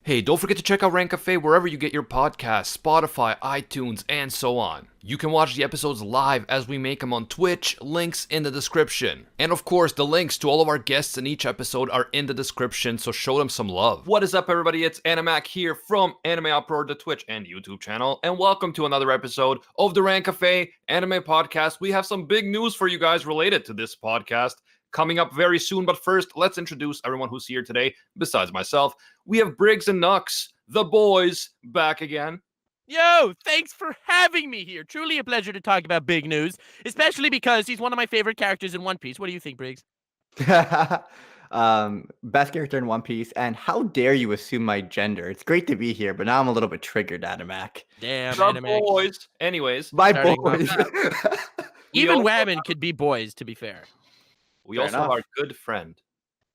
Hey, don't forget to check out Rant Cafe wherever you get your podcasts, Spotify, iTunes, and so on. You can watch the episodes live as we make them on Twitch, links in the description. And of course, the links to all of our guests in each episode are in the description, so show them some love. What is up, everybody? It's Animac here from Anime Uproar, the Twitch and YouTube channel, and welcome to another episode of the Rant Cafe Anime Podcast. We have some big news for you guys related to this podcast coming up very soon, but first, let's introduce everyone who's here today, besides myself. We have Briggs and Nux, the boys, back again. Yo, thanks for having me here. Truly a pleasure to talk about big news, especially because he's one of my favorite characters in One Piece. What do you think, Briggs? Best character in One Piece, and how dare you assume my gender? It's great to be here, but now I'm a little bit triggered, Animac. Damn, The Animac. boys. Anyways, My Starting boys. Even also women could be boys, to be fair. we Fair also have enough. our good friend,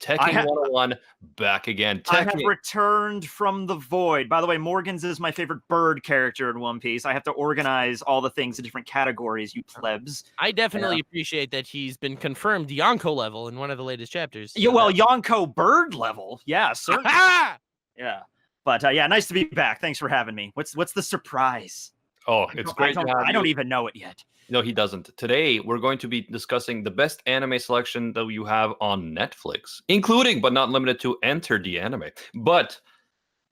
Tekking 101, back again. I have Tekking, returned from the void. By the way, Morgan's is my favorite bird character in One Piece. I have to organize all the things in different categories, you plebs. I definitely appreciate that he's been confirmed Yonko level in one of the latest chapters. Yeah, well, Yonko bird level. Yeah, certainly. Ah! Yeah. But yeah, nice to be back. Thanks for having me. What's the surprise? oh, it's great to have I you. don't even know it yet. No, he doesn't. Today, we're going to be discussing the best anime selection that you have on Netflix, including but not limited to Enter the Anime. But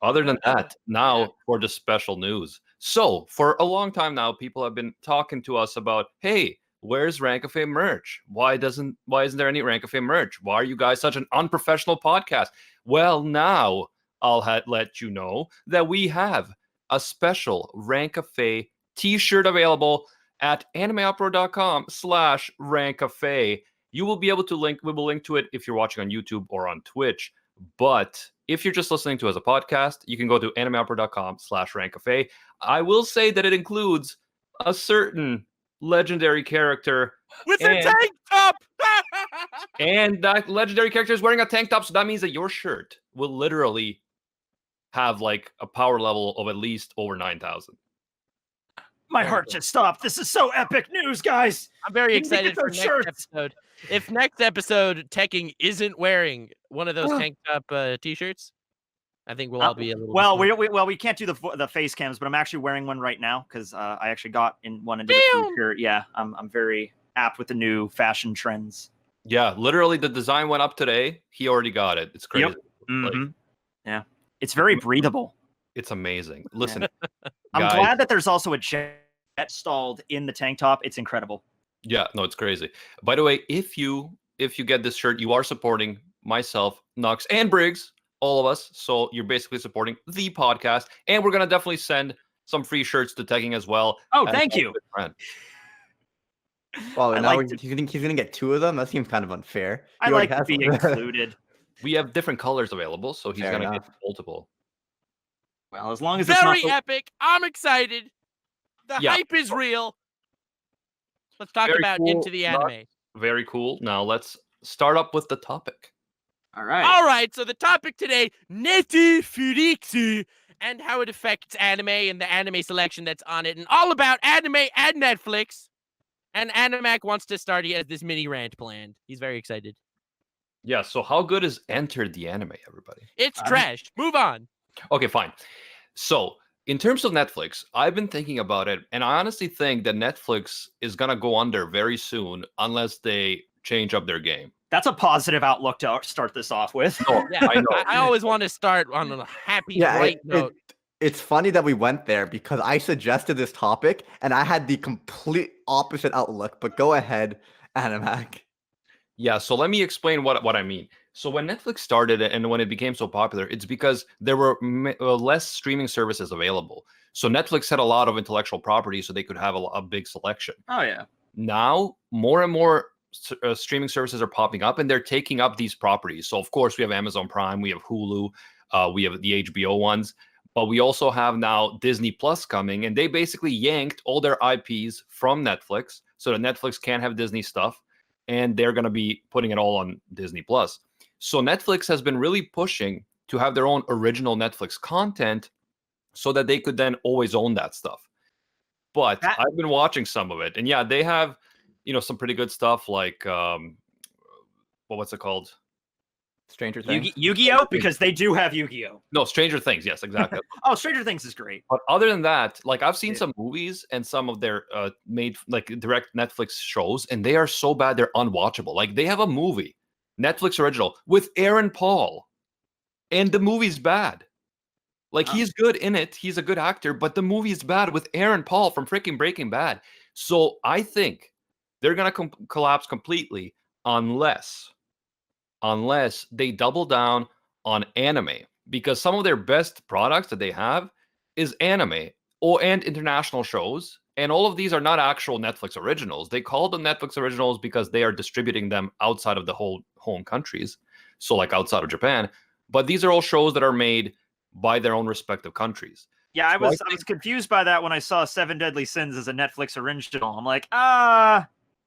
other than that, now for the special news. So, for a long time now, people have been talking to us about, hey, where's Rank Cafe merch? Why isn't there any Rank Cafe merch? Why are you guys such an unprofessional podcast? Well, now I'll let you know that we have a special Rank Cafe t-shirt available at animeuproar.com/rankcafe. You will be able to we will link to it if you're watching on YouTube or on Twitch. But if you're just listening to it as a podcast, you can go to animeuproar.com/rankcafe. I will say that it includes a certain legendary character, With a tank top! and that legendary character is wearing a tank top, so that means that your shirt will literally have like a power level of at least over 9,000. My heart just stopped. This is so epic news, guys. I'm very You need to excited get for those next shirts. episode. If next episode Tekking isn't wearing one of those tank top t-shirts, I think we'll all be a little we can't do the face cams, but I'm actually wearing one right now because I actually got one into the Damn. future. Yeah, I'm very apt with the new fashion trends. Yeah, literally the design went up today. He already got it. It's crazy. Like, Mhm. Yeah, it's very breathable. it's amazing. Listen, I'm guys, glad that there's also a jet stalled in the tank top. It's incredible. yeah, no, it's crazy. By the way, if you get this shirt, you are supporting myself, Nux, and Briggs, all of us. So you're basically supporting the podcast, and we're gonna definitely send some free shirts to Tekking as well. Oh, as thank our you. good friend. Well, I now like to- he's gonna get two of them. That seems kind of unfair. I He like already to be has one. included. We have different colors available, so he's Fair gonna enough. get multiple. Well, as long as it's very not epic. I'm excited. The Yeah. hype is real. Let's talk Very about cool. Into the Anime. Very cool. Now let's start up with the topic. all right. All right, so the topic today, Netflix, and how it affects anime and the anime selection that's on it, and all about anime and Netflix. And Animac wants to start. He has this mini rant planned. He's very excited. Yeah. So how good is Enter the Anime, everybody? It's trash. Move on. Okay, fine. So, in terms of Netflix, I've been thinking about it, and I honestly think that Netflix is gonna go under very soon unless they change up their game. That's a positive outlook to start this off with. No, Yeah, I know. I always want to start on a happy, Yeah, bright note. it's funny that we went there because I suggested this topic and I had the complete opposite outlook. But go ahead, Animac. Yeah, so let me explain what I mean. So when Netflix started and when it became so popular, it's because there were less streaming services available. So Netflix had a lot of intellectual property, so they could have a big selection. Oh yeah. Now, more and more streaming services are popping up, and they're taking up these properties. So of course, we have Amazon Prime, we have Hulu, we have the HBO ones, but we also have now Disney Plus coming, and they basically yanked all their IPs from Netflix so that Netflix can't have Disney stuff, and they're going to be putting it all on Disney Plus. So Netflix has been really pushing to have their own original Netflix content so that they could then always own that stuff. But I've been watching some of it, and yeah, they have, some pretty good stuff like what's it called? Stranger Things. Yu-Gi-Oh, because they do have Yu-Gi-Oh. No, Stranger Things. Yes, exactly. Oh, Stranger Things is great. But other than that, like I've seen Yeah. some movies and some of their made like direct Netflix shows, and they are so bad they're unwatchable. Like they have a movie, Netflix original with Aaron Paul, and the movie's bad. Like Oh. he's good in it, he's a good actor, but the movie's bad with Aaron Paul from freaking Breaking Bad. So I think they're gonna collapse completely unless they double down on anime, because some of their best products that they have is anime and international shows, and all of these are not actual Netflix originals. They call them Netflix originals because they are distributing them outside of the whole home countries, so like outside of Japan, but these are all shows that are made by their own respective countries. Yeah, I So was think- confused by that when I saw Seven Deadly Sins as a Netflix original. I'm like,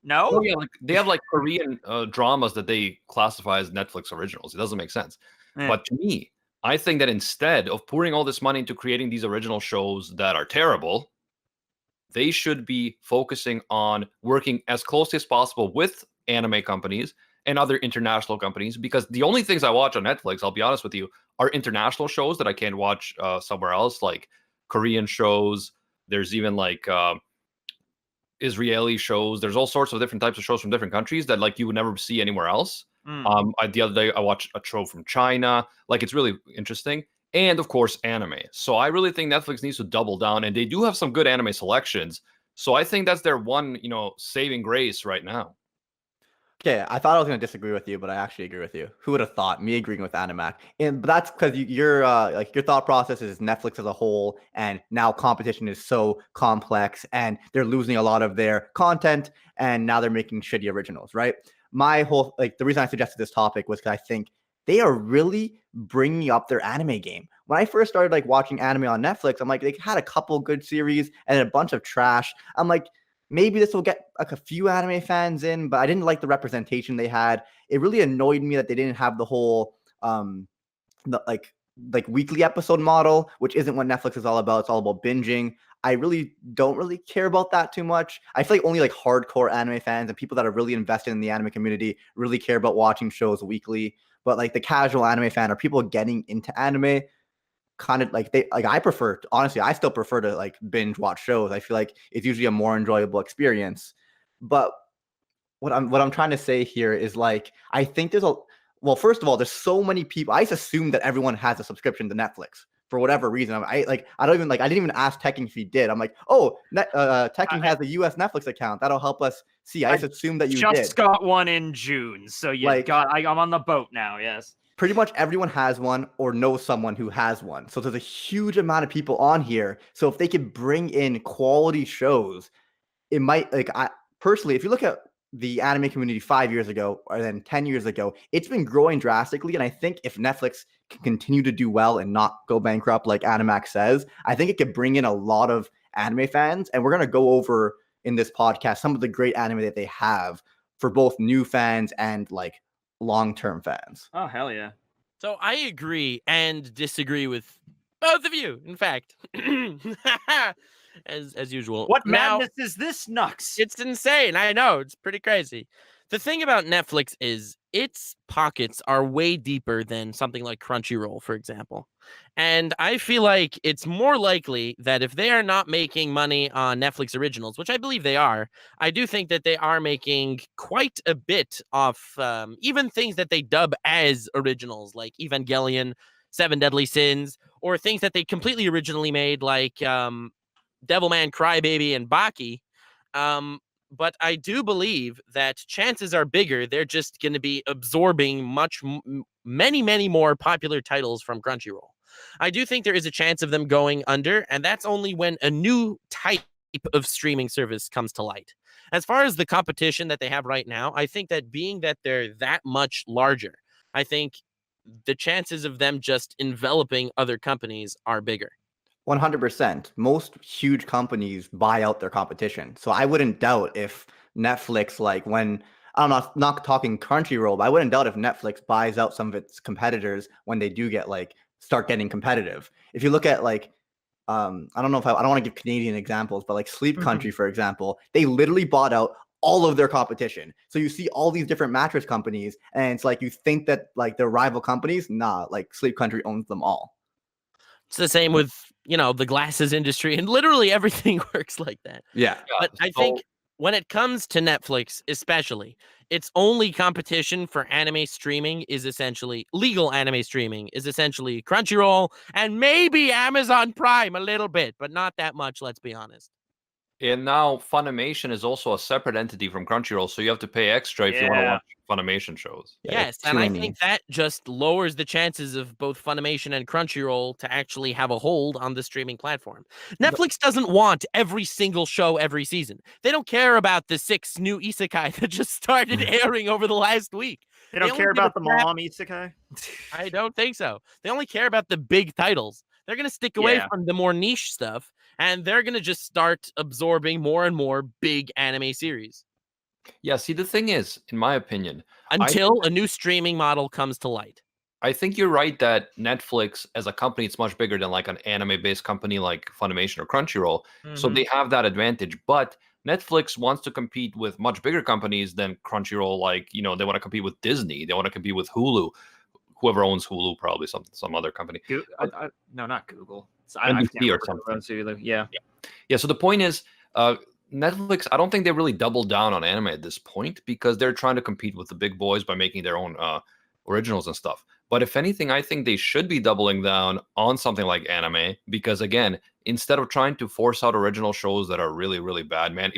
no. Oh yeah, like they have like Korean dramas that they classify as Netflix originals. It doesn't make sense. Eh. But to me, I think that instead of pouring all this money into creating these original shows that are terrible, they should be focusing on working as closely as possible with anime companies and other international companies, because the only things I watch on Netflix, I'll be honest with you, are international shows that I can't watch somewhere else, like Korean shows. There's even like Israeli shows. There's all sorts of different types of shows from different countries that like you would never see anywhere else. The other day I watched a show from China. Like it's really interesting. And of course, anime. So I really think Netflix needs to double down, and they do have some good anime selections. So I think that's their one, saving grace right now. Okay, I thought I was going to disagree with you, but I actually agree with you. Who would have thought me agreeing with Animac? But that's because your thought process is Netflix as a whole, and now competition is so complex, and they're losing a lot of their content, and now they're making shitty originals, right? My whole the reason I suggested this topic was because I think they are really bringing up their anime game. When I first started watching anime on Netflix, I'm like, they had a couple good series and a bunch of trash. I'm like, maybe this will get a few anime fans in, but I didn't like the representation they had. It really annoyed me that they didn't have the whole weekly episode model, which isn't what Netflix is all about. It's all about binging. I really don't care about that too much. I feel like only hardcore anime fans and people that are really invested in the anime community really care about watching shows weekly. But the casual anime fan or people getting into anime, kind of I prefer, honestly, I still prefer to binge watch shows. I feel like it's usually a more enjoyable experience. But what I'm trying to say here is I think first of all, there's so many people. I just assume that everyone has a subscription to Netflix for whatever reason. I didn't even ask Tekking if he did. I'm like, oh, Tekking has a US Netflix account. That'll help us see. I just assumed that you just did. got one in June, so I'm on the boat now. Yes. Pretty much everyone has one or knows someone who has one. So there's a huge amount of people on here. So if they could bring in quality shows, it might personally, if you look at the anime community 5 years ago or then 10 years ago, it's been growing drastically. And I think if Netflix can continue to do well and not go bankrupt like Animax says, I think it could bring in a lot of anime fans. And we're going to go over in this podcast some of the great anime that they have for both new fans and long-term fans. Oh, hell yeah. So I agree and disagree with both of you, in fact. as usual. What Now, madness is this, Nux? it's insane. I know. It's pretty crazy. The thing about Netflix is its pockets are way deeper than something like Crunchyroll, for example. And I feel like it's more likely that if they are not making money on Netflix originals, which I believe they are, I do think that they are making quite a bit off even things that they dub as originals, like Evangelion, Seven Deadly Sins, or things that they completely originally made, like Devilman Crybaby and Baki. But I do believe that chances are bigger they're just going to be absorbing many more popular titles from Crunchyroll. I do think there is a chance of them going under, and that's only when a new type of streaming service comes to light. As far as the competition that they have right now, I think that being that they're that much larger, I think the chances of them just enveloping other companies are bigger. 100%. Most huge companies buy out their competition. So I wouldn't doubt if Netflix, when I'm not talking Crunchyroll, but I wouldn't doubt if Netflix buys out some of its competitors when they do get start getting competitive. If you look at I don't know if I don't want to give Canadian examples, but Sleep Country, for example, they literally bought out all of their competition. So you see all these different mattress companies, and it's like you think that like they're rival companies. Nah, like Sleep Country owns them all. It's the same with, the glasses industry, and literally everything works like that. Yeah. But I think when it comes to Netflix, especially, its only competition for anime streaming is essentially legal anime streaming is essentially Crunchyroll and maybe Amazon Prime a little bit, but not that much, let's be honest. And now Funimation is also a separate entity from Crunchyroll, so you have to pay extra if you want to Yeah. watch Funimation shows. Yeah, Yes, and I think that just lowers the chances of both Funimation and Crunchyroll to actually have a hold on the streaming platform. Netflix doesn't want every single show every season. They don't care about the 6 new isekai that just started airing over the last week. They don't only care give a about the crap- mom isekai. I don't think so. They only care about the big titles. They're going to stick away Yeah. from the more niche stuff, and they're going to just start absorbing more and more big anime series Yeah, see, the thing is, in my opinion, until a new streaming model comes to light. I think you're right that Netflix as a company, it's much bigger than like an anime-based company like Funimation or Crunchyroll. So Mhm. they have that advantage. But Netflix wants to compete with much bigger companies than Crunchyroll. Like, they want to compete with Disney. They want to compete with Hulu. Whoever owns Hulu, probably some other company. No, not Google. NBC or something. Yeah. Yeah, so the point is, Netflix, I don't think they really doubled down on anime at this point because they're trying to compete with the big boys by making their own originals and stuff. But if anything, I think they should be doubling down on something like anime because, again, instead of trying to force out original shows that are really, really bad, man,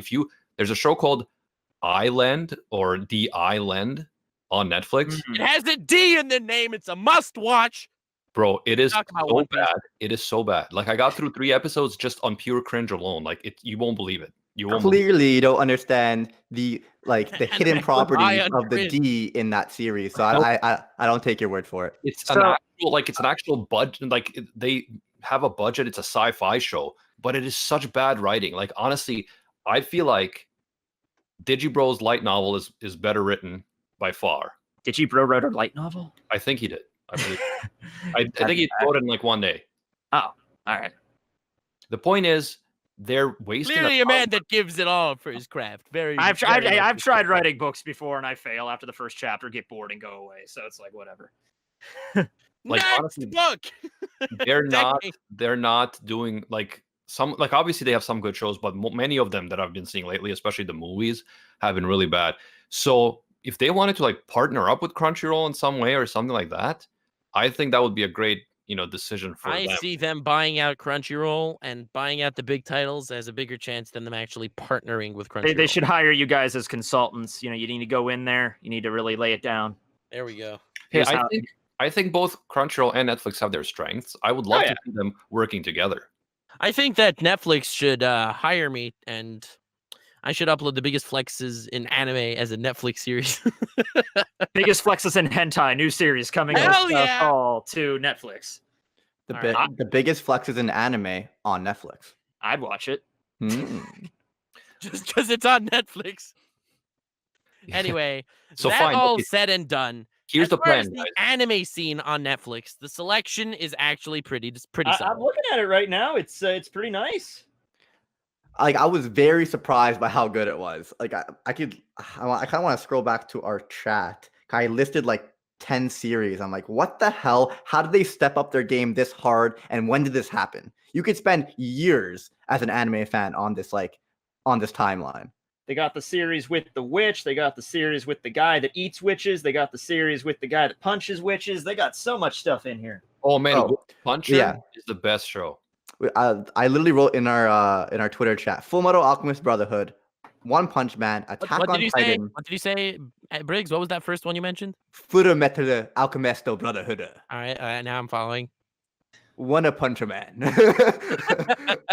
there's a show called Island or The Island on Netflix. It has a D in the name. It's a must watch. Bro, it is Talk about so One Piece. bad. It is so bad. Like I got through 3 episodes just on pure cringe alone. Like you won't believe it. You won't believe it. Clearly, you don't understand the hidden And they rely properties on of the cringe. D in that series. So Nope. I don't take your word for it. It's So- an actual budget. Like they have a budget. It's a sci-fi show, but it is such bad writing. Like honestly, I feel like Digibro's light novel is better written by far. Digibro wrote a light novel. I think he did. I believe. I think he wrote it in like one day. All right. The point is, they're wasting. Clearly a man that gives it all for his craft. I've tried writing books before and I fail after the first chapter, get bored and go away. So it's like whatever. Like, Next honestly, book. They're not doing like some, like obviously they have some good shows, but many of them that I've been seeing lately, especially the movies, have been really bad. So if they wanted to like partner up with Crunchyroll in some way or something like that, I think that would be a great decision for I them. see them buying out Crunchyroll and buying out the big titles as a bigger chance than them actually partnering with Crunchyroll. They should hire you guys as consultants. You need to go in there. You need to really lay it down. There we go. Hey, Here's how- I think both Crunchyroll and Netflix have their strengths. I would love to see them working together. I think that Netflix should hire me and I should upload the biggest flexes in anime as a Netflix series. Biggest flexes in hentai new series coming Hell this yeah! fall to Netflix. The biggest flexes in anime on Netflix. I'd watch it. Just because it's on Netflix. Anyway, So that fine, all okay. said and done. Here's as the far plan, as the guys. anime scene on Netflix, the selection is actually pretty I'm solid. looking at it right now. It's pretty nice. Like I was very surprised by how good it was. Like I kind of want to scroll back to our chat. I listed like 10 series. I'm like, what the hell? How did they step up their game this hard? And when did this happen? You could spend years as an anime fan on this timeline. They got the series with the witch. They got the series with the guy that eats witches. They got the series with the guy that punches witches. They got so much stuff in here. Oh man, Oh, Puncher yeah. is the best show. I literally wrote in our Twitter chat: Fullmetal Alchemist Brotherhood, One Punch Man, Attack What on did you say? Titan, What did you say, Briggs? What was that first one you mentioned? Fullmetal Alchemisto Brotherhood, All right, now I'm following. One Punch Man,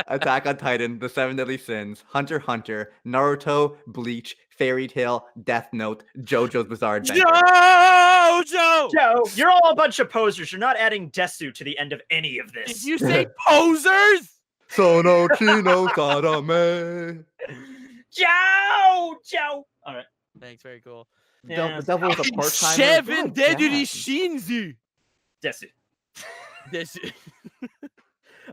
Attack on Titan, The Seven Deadly Sins, Hunter x Hunter, Naruto, Bleach, Fairy Tail, Death Note, JoJo's Bizarre Adventure. Joe! Joe, you're all a bunch of posers. You're not adding Desu to the end of any of this. Did you say posers? Sono Chino Karame. Joe! All right. Thanks, very cool. Yeah. The devil was a part-timer. Seven God Deadly damn. Shinzu. Desu. This.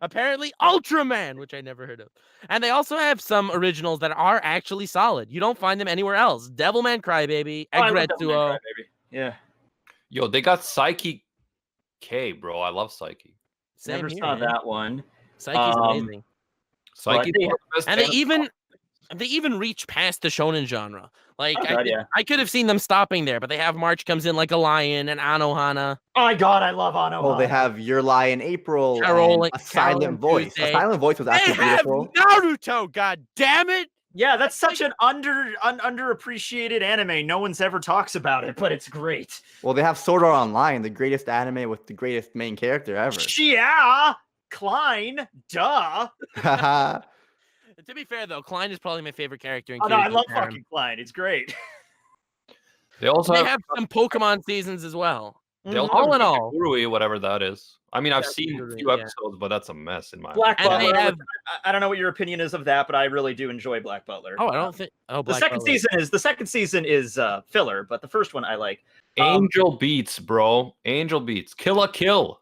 Apparently Ultraman, which I never heard of. And they also have some originals that are actually solid. You don't find them anywhere else. Devilman Crybaby, Oh, I love Devilman Egretsuo. Crybaby. Yeah. Yo, they got Psyche K, bro. I love Psyche. Same Never here, saw man. that one. Psyche's amazing. Psyche. they- And they even reach past the shonen genre. Like Oh, God, yeah. I could have seen them stopping there, but they have March Comes In Like a Lion and Anohana. Oh my God, I love Anohana. Well, they have Your Lie in April Carol and a Carol silent and voice. Tuesday. A silent voice was They actually have beautiful. Naruto, god damn it! Yeah, that's such an underappreciated anime. No one's ever talks about it, but it's great. Well, they have Sword Art Online, the greatest anime with the greatest main character ever. Yeah, Klein, duh. Haha. To be fair though, Klein is probably my favorite character in Oh no, I Kirito love Harem. fucking Klein. It's great. They also They have, have some Pokemon seasons as well. they also All have in all. Gurui, whatever that is. I mean, I've Yeah, seen a Gurui, few yeah. episodes, but that's a mess in my Black And they Butler. have- I don't know what your opinion is of that, but I really do enjoy Black Butler. Oh, I don't think. Oh, The Black second Butler. season is filler, but the first one I like. Angel Beats, bro. Angel Beats. Kill a Kill.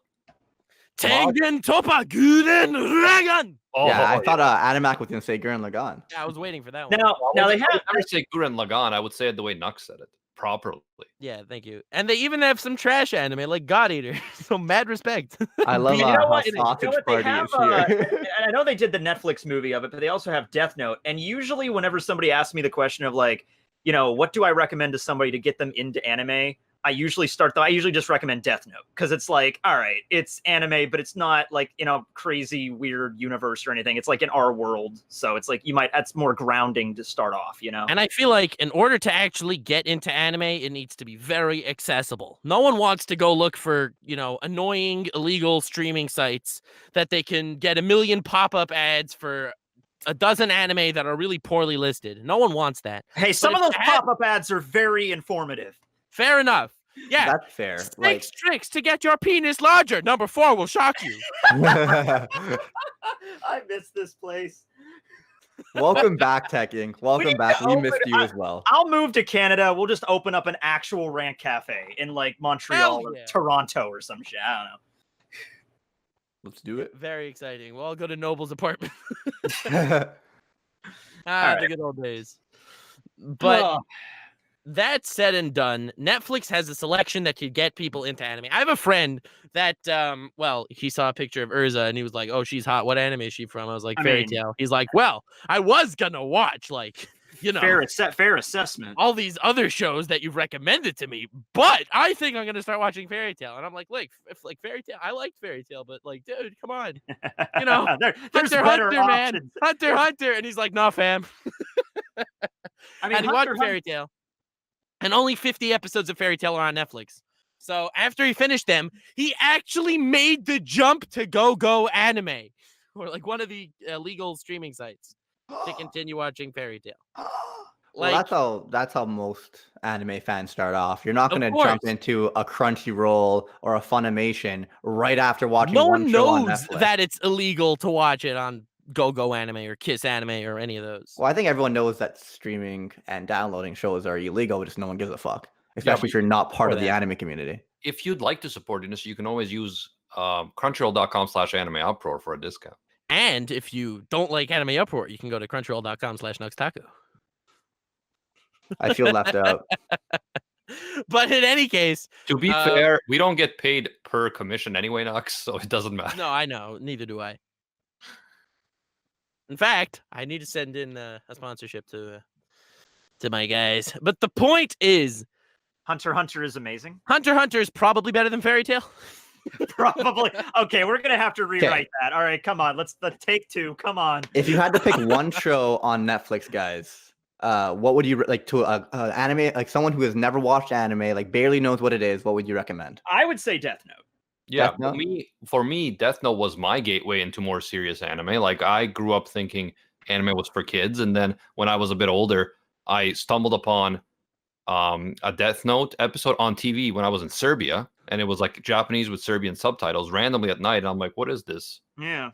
Tengen Toppa Gurren Lagann. Oh, Yeah, I thought Animac was gonna say Gurren Lagann. Yeah, I was waiting for that one. Now they I have would never say Gurren Lagann. I would say it the way Nux said it properly. Yeah, thank you. And they even have some trash anime like God Eater. So mad respect. I love You know how what? Sausage They Party have, is here. and I know they did the Netflix movie of it, but they also have Death Note. And usually, whenever somebody asks me the question of like, what do I recommend to somebody to get them into anime? I usually just recommend Death Note because it's like, all right, it's anime, but it's not like in a crazy weird universe or anything. It's like in our world, so it's like that's more grounding to start off, And I feel like in order to actually get into anime, it needs to be very accessible. No one wants to go look for, annoying illegal streaming sites that they can get a million pop-up ads for a dozen anime that are really poorly listed. No one wants that. Hey, some But of if those you had- pop-up ads are very informative. Fair enough. Yeah. That's fair. Six tricks to get your penis larger. Number 4 will shock you. I miss this place. Welcome back, Tekking. Welcome need back. to We missed open- you as well. I'll move to Canada. We'll just open up an actual Rant cafe in like Montreal Hell or yeah. Toronto or some shit. I don't know. Let's do it. Very exciting. We'll all go to Noble's apartment. All The right. good old days. But Ugh. that said and done, Netflix has a selection that could get people into anime. I have a friend that, he saw a picture of Urza and he was like, "Oh, she's hot. What anime is she from?" I was like, I Fairy mean- Tail. He's like, "Well, I was gonna watch fair assessment. all these other shows that you've recommended to me, but I think I'm gonna start watching Fairy Tail." And I'm like, if Fairy Tail, I liked Fairy Tail, but dude, come on, There's Hunter, better man, options. Hunter, and he's like, "Nah, fam." I mean, And he watched Fairy Tail, and only 50 episodes of Fairy Tail are on Netflix. So after he finished them, he actually made the jump to Go Anime, or like one of the legal streaming sites, to continue watching Fairy Tail. Well, that's how most anime fans start off. You're not Of going to course. jump into a Crunchyroll or a Funimation right after watching No one one show on knows Netflix. that it's illegal to watch it on Go Anime or Kiss Anime or any of those. Well, I think everyone knows that streaming and downloading shows are illegal, just no one gives a fuck. Especially if you're not part of the that. anime community. If you'd like to support the industry, you can always use crunchyroll.com/anime uproar for a discount. And if you don't like Anime Uproar, you can go to crunchyroll.com/NuxTaku. I feel left out. But in any case, To be fair, we don't get paid per commission anyway, Nux, so it doesn't matter. no, I know. Neither do I. In fact, I need to send in a sponsorship to my guys. But the point is, Hunter x Hunter is amazing. Hunter x Hunter is probably better than Fairy Tail. Probably. Okay, we're gonna have to rewrite that. All right, come on. Let's take 2. Come on. If you had to pick one show on Netflix, guys, what would you like to anime? Like someone who has never watched anime, like barely knows what it is. What would you recommend? I would say Death Note. Yeah, Death Note? for me, Death Note was my gateway into more serious anime. Like I grew up thinking anime was for kids, and then when I was a bit older, I stumbled upon a Death Note episode on TV when I was in Serbia, and it was like Japanese with Serbian subtitles randomly at night, and I'm like, what is this? Yeah.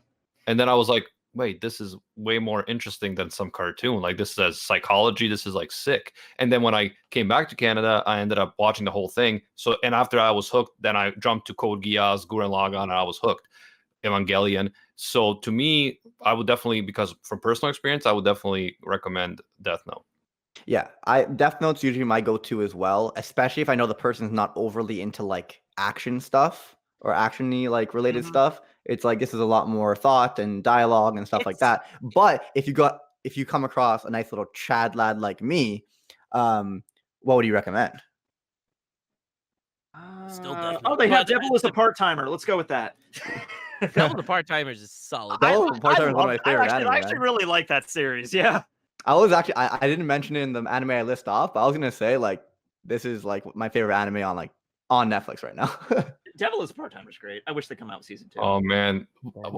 And then I was like, wait, this is way more interesting than some cartoon. Like this is psychology. This is like sick. And then when I came back to Canada, I ended up watching the whole thing. So, and after I was hooked, then I jumped to Code Geass, Gurren Lagann, and I was hooked. Evangelion. So to me, I would definitely, because from personal experience, I would definitely recommend Death Note. Yeah, Death Note's usually my go-to as well, especially if I know the person's not overly into like action stuff or actiony like related Mhm. stuff. It's like this is a lot more thought and dialogue and stuff like It's- that. But if you come across a nice little Chad lad like me, what would you recommend? Still Death Oh, Note. they have But Devil is a part-timer. Let's go with that. Devil the Part-Timers is solid. Devil is a Part-Timer is one of my favorite I anime, actually man. really like that series. Yeah. I was actually I didn't mention it in the anime I list off, but I was gonna say like this is like my favorite anime on Netflix right now. Devil is a part-timer is great. I wish they come out with season 2. Oh man,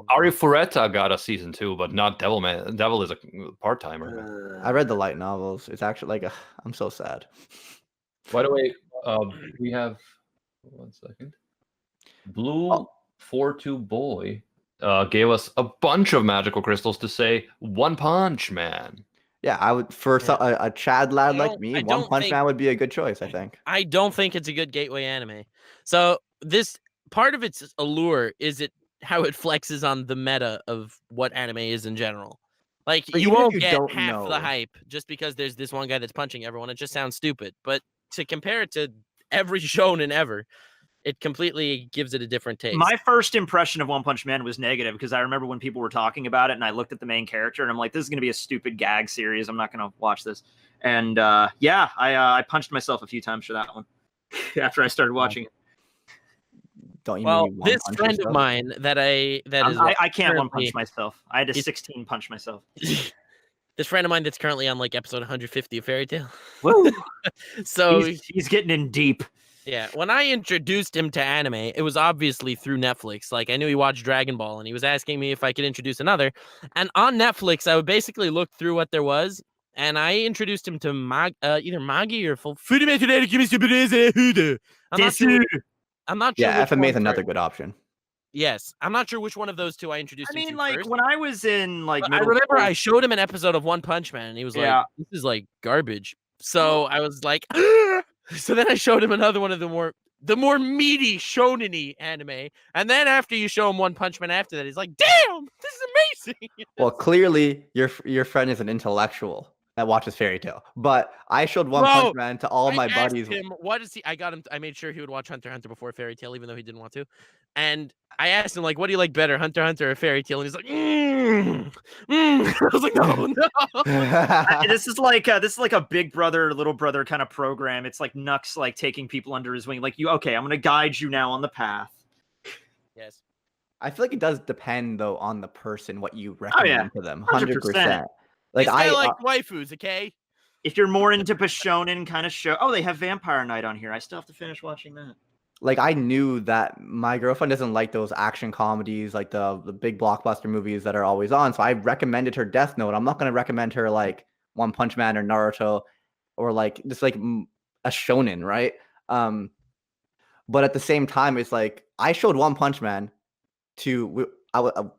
Ari Fureta got a season 2, but not Devil Man. Devil is a part timer. I read the light novels. It's actually like I'm so sad. By the way, we have 1 second. Blue Oh. 42 Boy gave us a bunch of magical crystals to say One Punch Man. Yeah, I would for a Chad lad like me, I One don't Punch think- Man would be a good choice, I think. I don't think it's a good gateway anime. So this part of its allure is how it flexes on the meta of what anime is in general. Like But you even if won't you get don't half the know- hype just because there's this one guy that's punching everyone. It just sounds stupid. But to compare it to every shonen ever, it completely gives it a different taste. My first impression of One Punch Man was negative because I remember when people were talking about it and I looked at the main character and I'm like, this is going to be a stupid gag series. I'm not going to watch this. And I punched myself a few times for that one after I started watching it. Don't you well, mean One this Punch friend of yourself? mine I can't one currently- punch myself. I had to He's- 16 punch myself. this friend of mine that's currently on like episode 150 of Fairy Tail. Woo! So he's getting in deep. yeah, when I introduced him to anime, it was obviously through Netflix. Like I knew he watched Dragon Ball, and he was asking me if I could introduce another. And on Netflix, I would basically look through what there was, and I introduced him to either Magi or I'm not sure. Yeah, which FMA one is another first. good option. Yes, I'm not sure which one of those two I introduced I him mean, to like first. when I was in like But I middle remember school- I showed him an episode of One Punch Man, and he was Yeah. like, "This is like garbage." So I was like, so then I showed him another one of the more meaty shonen-y anime, and then after you show him One Punch Man after that, he's like, "Damn, this is amazing." Well, clearly your friend is an intellectual that watches Fairy Tail. But I showed One Bro, Punch Man to all I my asked buddies. him, what is he? I got him. I made sure he would watch Hunter x Hunter before Fairy Tail, even though he didn't want to. And I asked him, like, what do you like better, Hunter x Hunter or Fairy Tail? And he's like, I was like, no. This is like a big brother, little brother kind of program. It's like Nux like taking people under his wing. Like I'm gonna guide you now on the path. Yes. I feel like it does depend though on the person what you recommend to them. 100%. 100%. Like This guy I like waifus, okay? If you're more into Bishonen kind of show, they have Vampire Night on here. I still have to finish watching that. like I knew that my girlfriend doesn't like those action comedies, like the big blockbuster movies that are always on. So I recommended her Death Note. I'm not going to recommend her like One Punch Man or Naruto or like just like a shonen, right? But at the same time, it's like I showed One Punch Man to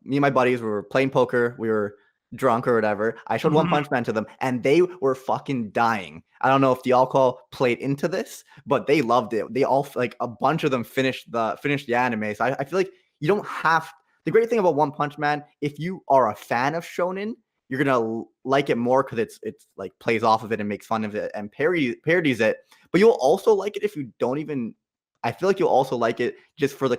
me and my buddies. We were playing poker. We were drunk or whatever. I showed One Punch Man to them, and they were fucking dying. I don't know if the alcohol played into this, but they loved it. They all like a bunch of them finished the anime. So I feel like you don't have. The great thing about One Punch Man, if you are a fan of shonen, you're gonna like it more because it's like plays off of it and makes fun of it and parodies it. But you'll also like it if you don't even. I feel like you'll also like it just for the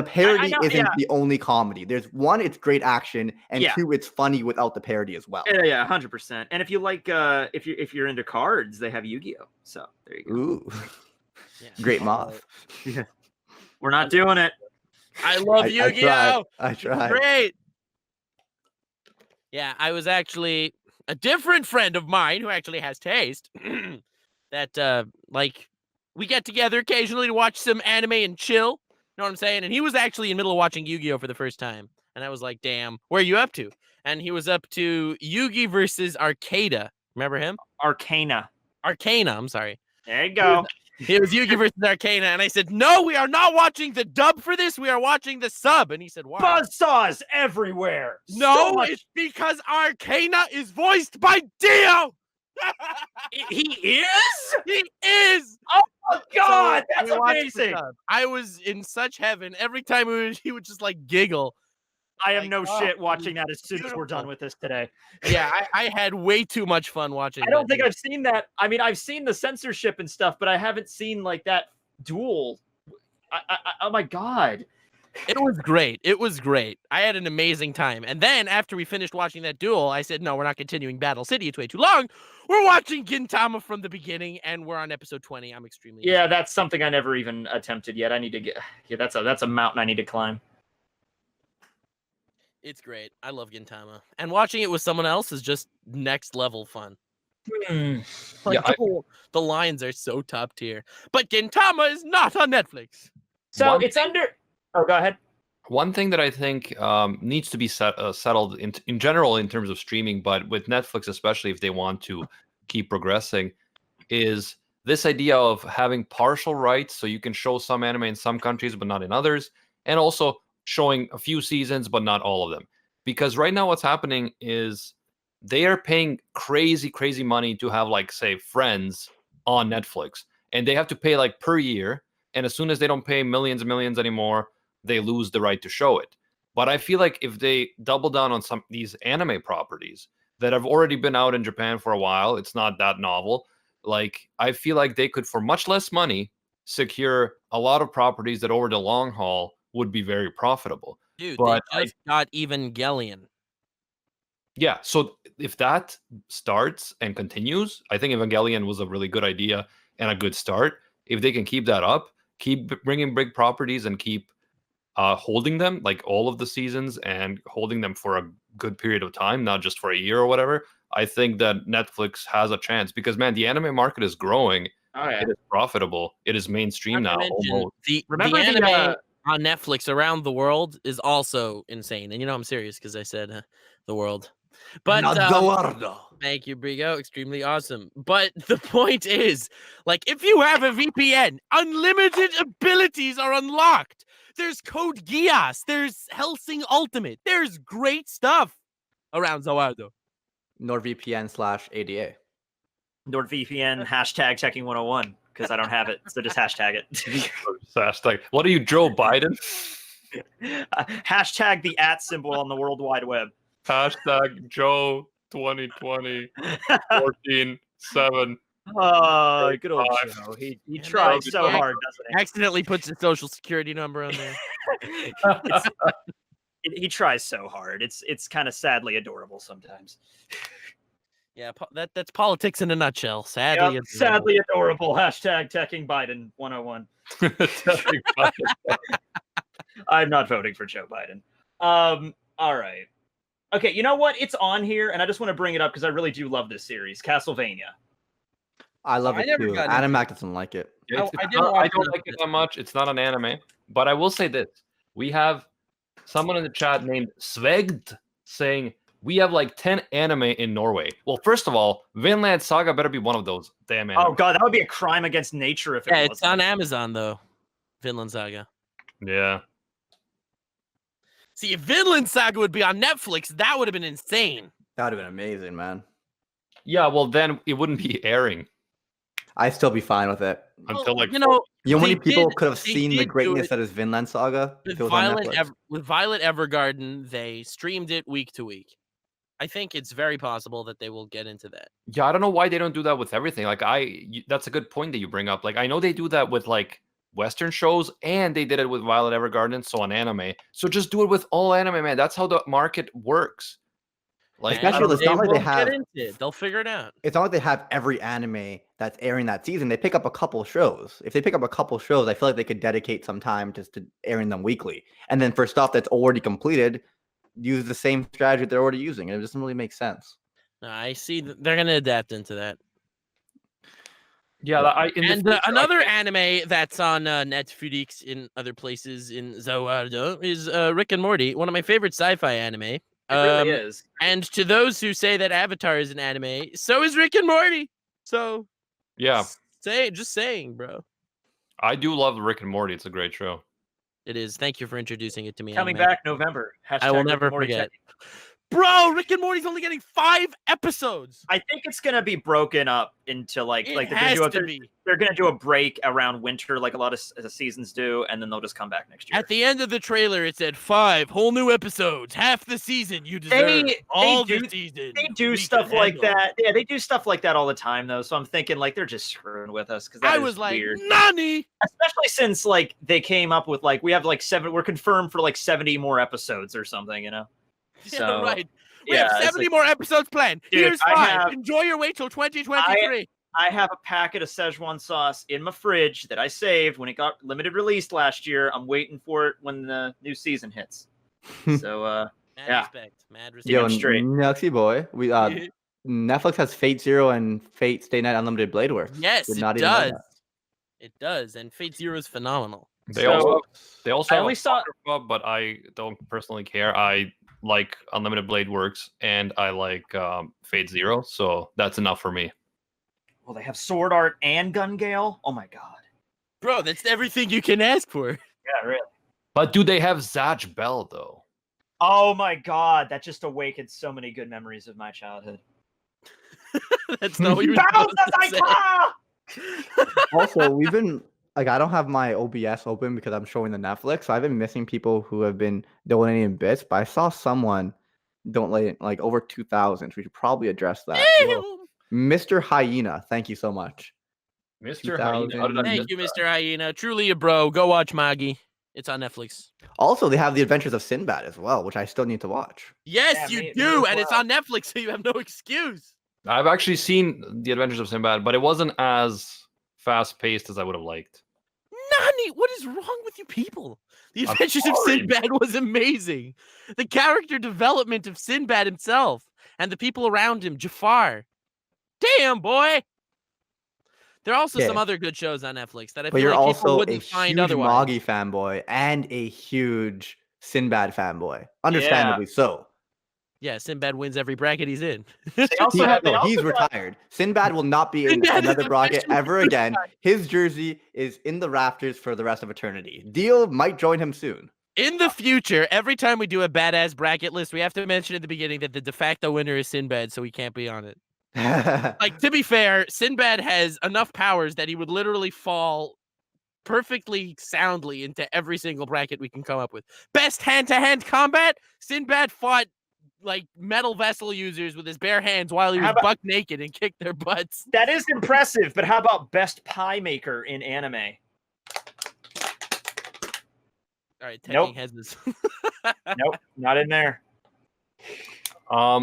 parody isn't the only comedy. There's one, it's great action, and two, it's funny without the parody as well. Yeah, 100%. And if you like, if you're into cards, they have Yu-Gi-Oh. So there you go. Ooh, Yeah. great moth. We're not doing it. I love Yu-Gi-Oh! I tried. Great. Yeah, I was actually a different friend of mine who actually has taste that like we get together occasionally to watch some anime and chill. You know what I'm saying? And he was actually in the middle of watching Yu-Gi-Oh for the first time. And I was like, damn, where are you up to? And he was up to Yugi versus Arcana. Remember him? Arcana. I'm sorry. There you go. It was Yugi versus Arcana. And I said, no, we are not watching the dub for this. We are watching the sub. And he said, why? Buzzsaws everywhere. No, So much- it's because Arcana is voiced by Dio. He is? He is. Oh God, So, that's we watched the amazing. sub. I was in such heaven every time he would just like giggle. I am Like, no oh, shit it watching was that as soon as we're done beautiful. with this today. Yeah, I had way too much fun watching. I don't that think dude. I've seen that. I mean, I've seen the censorship and stuff, but I haven't seen like that duel. Oh my God. It was great. It was great. I had an amazing time. And then after we finished watching that duel, I said, no, we're not continuing Battle City. It's way too long. We're watching Gintama from the beginning, and we're on episode 20. I'm extremely Yeah, that's something I never even attempted yet. I need to get. Yeah, that's a mountain I need to climb. It's great. I love Gintama. And watching it with someone else is just next level fun. Like, Yeah, the lines are so top tier. But Gintama is not on Netflix. So One it's under. Oh, go ahead. One thing that I think needs to be settled in general in terms of streaming, but with Netflix especially, if they want to keep progressing, is this idea of having partial rights, so you can show some anime in some countries but not in others, and also showing a few seasons but not all of them. Because right now what's happening is they are paying crazy money to have, like, say, Friends on Netflix, and they have to pay like per year, and as soon as they don't pay millions and millions anymore, they lose the right to show it. But I feel like if they double down on some these anime properties that have already been out in Japan for a while, it's not that novel. Like, I feel like they could, for much less money, secure a lot of properties that over the long haul would be very profitable. Dude, But they just got Evangelion. yeah, so if that starts and continues, I think Evangelion was a really good idea and a good start. If they can keep that up, keep bringing big properties and keep holding them like all of the seasons and holding them for a good period of time, not just for a year or whatever, I think that Netflix has a chance because, man, the anime market is growing. Oh yeah. It is profitable. It is mainstream Not now. to mention, Almost. the Remember the, anime on Netflix around the world is also insane. And you know I'm serious because I said the world. But thank you, Brigo. Extremely awesome. But the point is, like, if you have a VPN, unlimited abilities are unlocked. There's Code Geass. There's Helsing Ultimate. There's great stuff around Zawardo. NordVPN/ADA. NordVPN hashtag checking 101 because I don't have it, so just hashtag it. Hashtag, what are you, Joe Biden? Hashtag the @ symbol on the World Wide Web. Hashtag Joe 2020 14/7. Oh, good old Joe. He tried so hard, doesn't he? Accidentally puts his social security number on there. He tries so hard. It's kind of sadly adorable sometimes. Yeah, that's politics in a nutshell. Yep, sadly adorable. Hashtag Tekking Biden 101. I'm not voting for Joe Biden. All right. Okay, you know what? It's on here, and I just want to bring it up because I really do love this series, Castlevania. I love I it never too. got Adam into Mack doesn't like it. I don't like it that much. It's not an anime, but I will say this: we have someone in the chat named Svegd saying we have like 10 anime in Norway. Well, first of all, Vinland Saga better be one of those damn anime. Oh god, that would be a crime against nature if it was. It's on Amazon though. Vinland Saga. Yeah. See, if Vinland Saga would be on Netflix, that would have been insane. That would have been amazing, man. Yeah, well, then it wouldn't be airing I'd still be fine with it. until like you know, You know how many they people did- could have they seen the did do greatness it that is Vinland Saga if it was on Netflix? with Violet Evergarden. They streamed it week to week. I think it's very possible that they will get into that. Yeah, I don't know why they don't do that with everything. Like, that's a good point that you bring up. Like, I know they do that with like Western shows, and they did it with Violet Evergarden, so on anime. So just do it with all anime, man. That's how the market works. Like, Especially it's not like they won't have. get into it. They'll figure it out. It's not like they have every anime that's airing that season. They pick up a couple shows. If they pick up a couple shows, I feel like they could dedicate some time just to airing them weekly. And then for stuff that's already completed, use the same strategy they're already using. It doesn't really make sense. I see they're going to adapt into that. yeah, Another anime that's on Netflix in other places in Zawardo is Rick and Morty, one of my favorite sci-fi anime. It really is. And to those who say that Avatar is an anime, so is Rick and Morty. So yeah, just saying, bro. I do love Rick and Morty. It's a great show. It is. Thank you for introducing it to me. Coming Anime. back November. I will Hashtag never Rick and Morty forget. checking. Bro, Rick and Morty's only getting 5 episodes. I think it's gonna be broken up into like It they're gonna has do to be. they're gonna do a break around winter, like a lot of seasons do, and then they'll just come back next year. At the end of the trailer, it said 5 whole new episodes, half the season you deserve. All the season. They do we stuff can like handle. that. Yeah, they do stuff like that all the time, though. So I'm thinking like they're just screwing with us because I was like, weird. Nani? Especially since like they came up with like we have like 7. We're confirmed for like 70 more episodes or something, you know. So Yeah, right. We yeah, have it's 70 like- more episodes planned. Dude, Here's I 5. have- Enjoy your wait till 2023. I have a packet of Szechuan sauce in my fridge that I saved when it got limited released last year. I'm waiting for it when the new season hits. So Mad yeah. respect. Mad respect. Yo, straight. Nuxie boy. We Netflix has Fate Zero and Fate Stay Night Unlimited Blade Works. Yes, Did it not even know does. that. It does. And Fate Zero is phenomenal. They So, also I have only a saw- Soccer Club, but I don't personally care. I like Unlimited Blade Works and I like Fate Zero, so that's enough for me. well, they have Sword Art and Gun Gale. Oh my god. Bro, that's everything you can ask for. Yeah, really. But do they have Zatch Bell though? Oh my god, that just awakened so many good memories of my childhood. That's not what you were Bounce supposed the to say. Zaika! Also, we've been like I don't have my OBS open because I'm showing the Netflix, so I've been missing people who have been donating bits. But I saw someone donate like over 2,000. So we should probably address that. Yo, Mr. Hyena, thank you so much. Mr. Hyena, how did I Thank miss you, that? Mr. Hyena. Truly a bro. Go watch Maggie. It's on Netflix. Also, they have The Adventures of Sinbad as well, which I still need to watch. Yes, Yeah, you me do, as and it's well. on Netflix, so you have no excuse. I've actually seen The Adventures of Sinbad, but it wasn't as fast paced as I would have liked. Nani, what is wrong with you people? The I'm Adventures of sorry. Sinbad was amazing. The character development of Sinbad himself and the people around him, Jafar. Damn, boy. There are also some Yeah. other good shows on Netflix that I But feel you're like people also a wouldn't find huge otherwise. Moggy fanboy and a huge Sinbad fanboy. Understandably so. Yeah, Sinbad wins every bracket he's in. They also have they He's also got- retired. Sinbad will not be in Sinbad is another bracket officially ever again. His jersey is in the rafters for the rest of eternity. Deal might join him soon. In the future, every time we do a badass bracket list, we have to mention at the beginning that the de facto winner is Sinbad, so he can't be on it. Like, to be fair, Sinbad has enough powers that he would literally fall perfectly soundly into every single bracket we can come up with. Best hand-to-hand combat, Sinbad fought like metal vessel users with his bare hands while he How was about- buck naked and kicked their butts. That is impressive, but how about best pie maker in anime? All right, Tekking Nope. has this. Nope, not in there.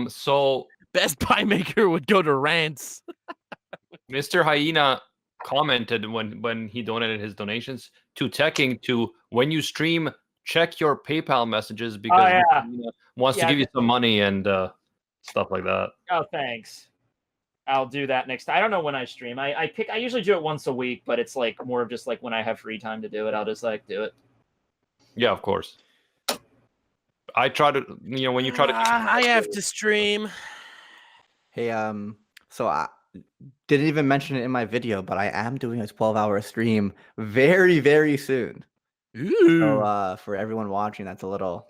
So Best pie maker would go to Rants. Mr. Hyena commented when he donated his donations to Tekking to when you stream, check your PayPal messages because yeah. Mr. Hyena wants Yeah, to give you some money and stuff like that. Oh, thanks. I'll do that next time. I don't know when I stream. I usually do it once a week, but it's like more of just like when I have free time to do it, I'll just like do it. Yeah, of course. I try to, when you try to. I have to stream. Hey, so I didn't even mention it in my video, but I am doing a 12-hour stream very, very soon. Ooh. So for everyone watching, that's a little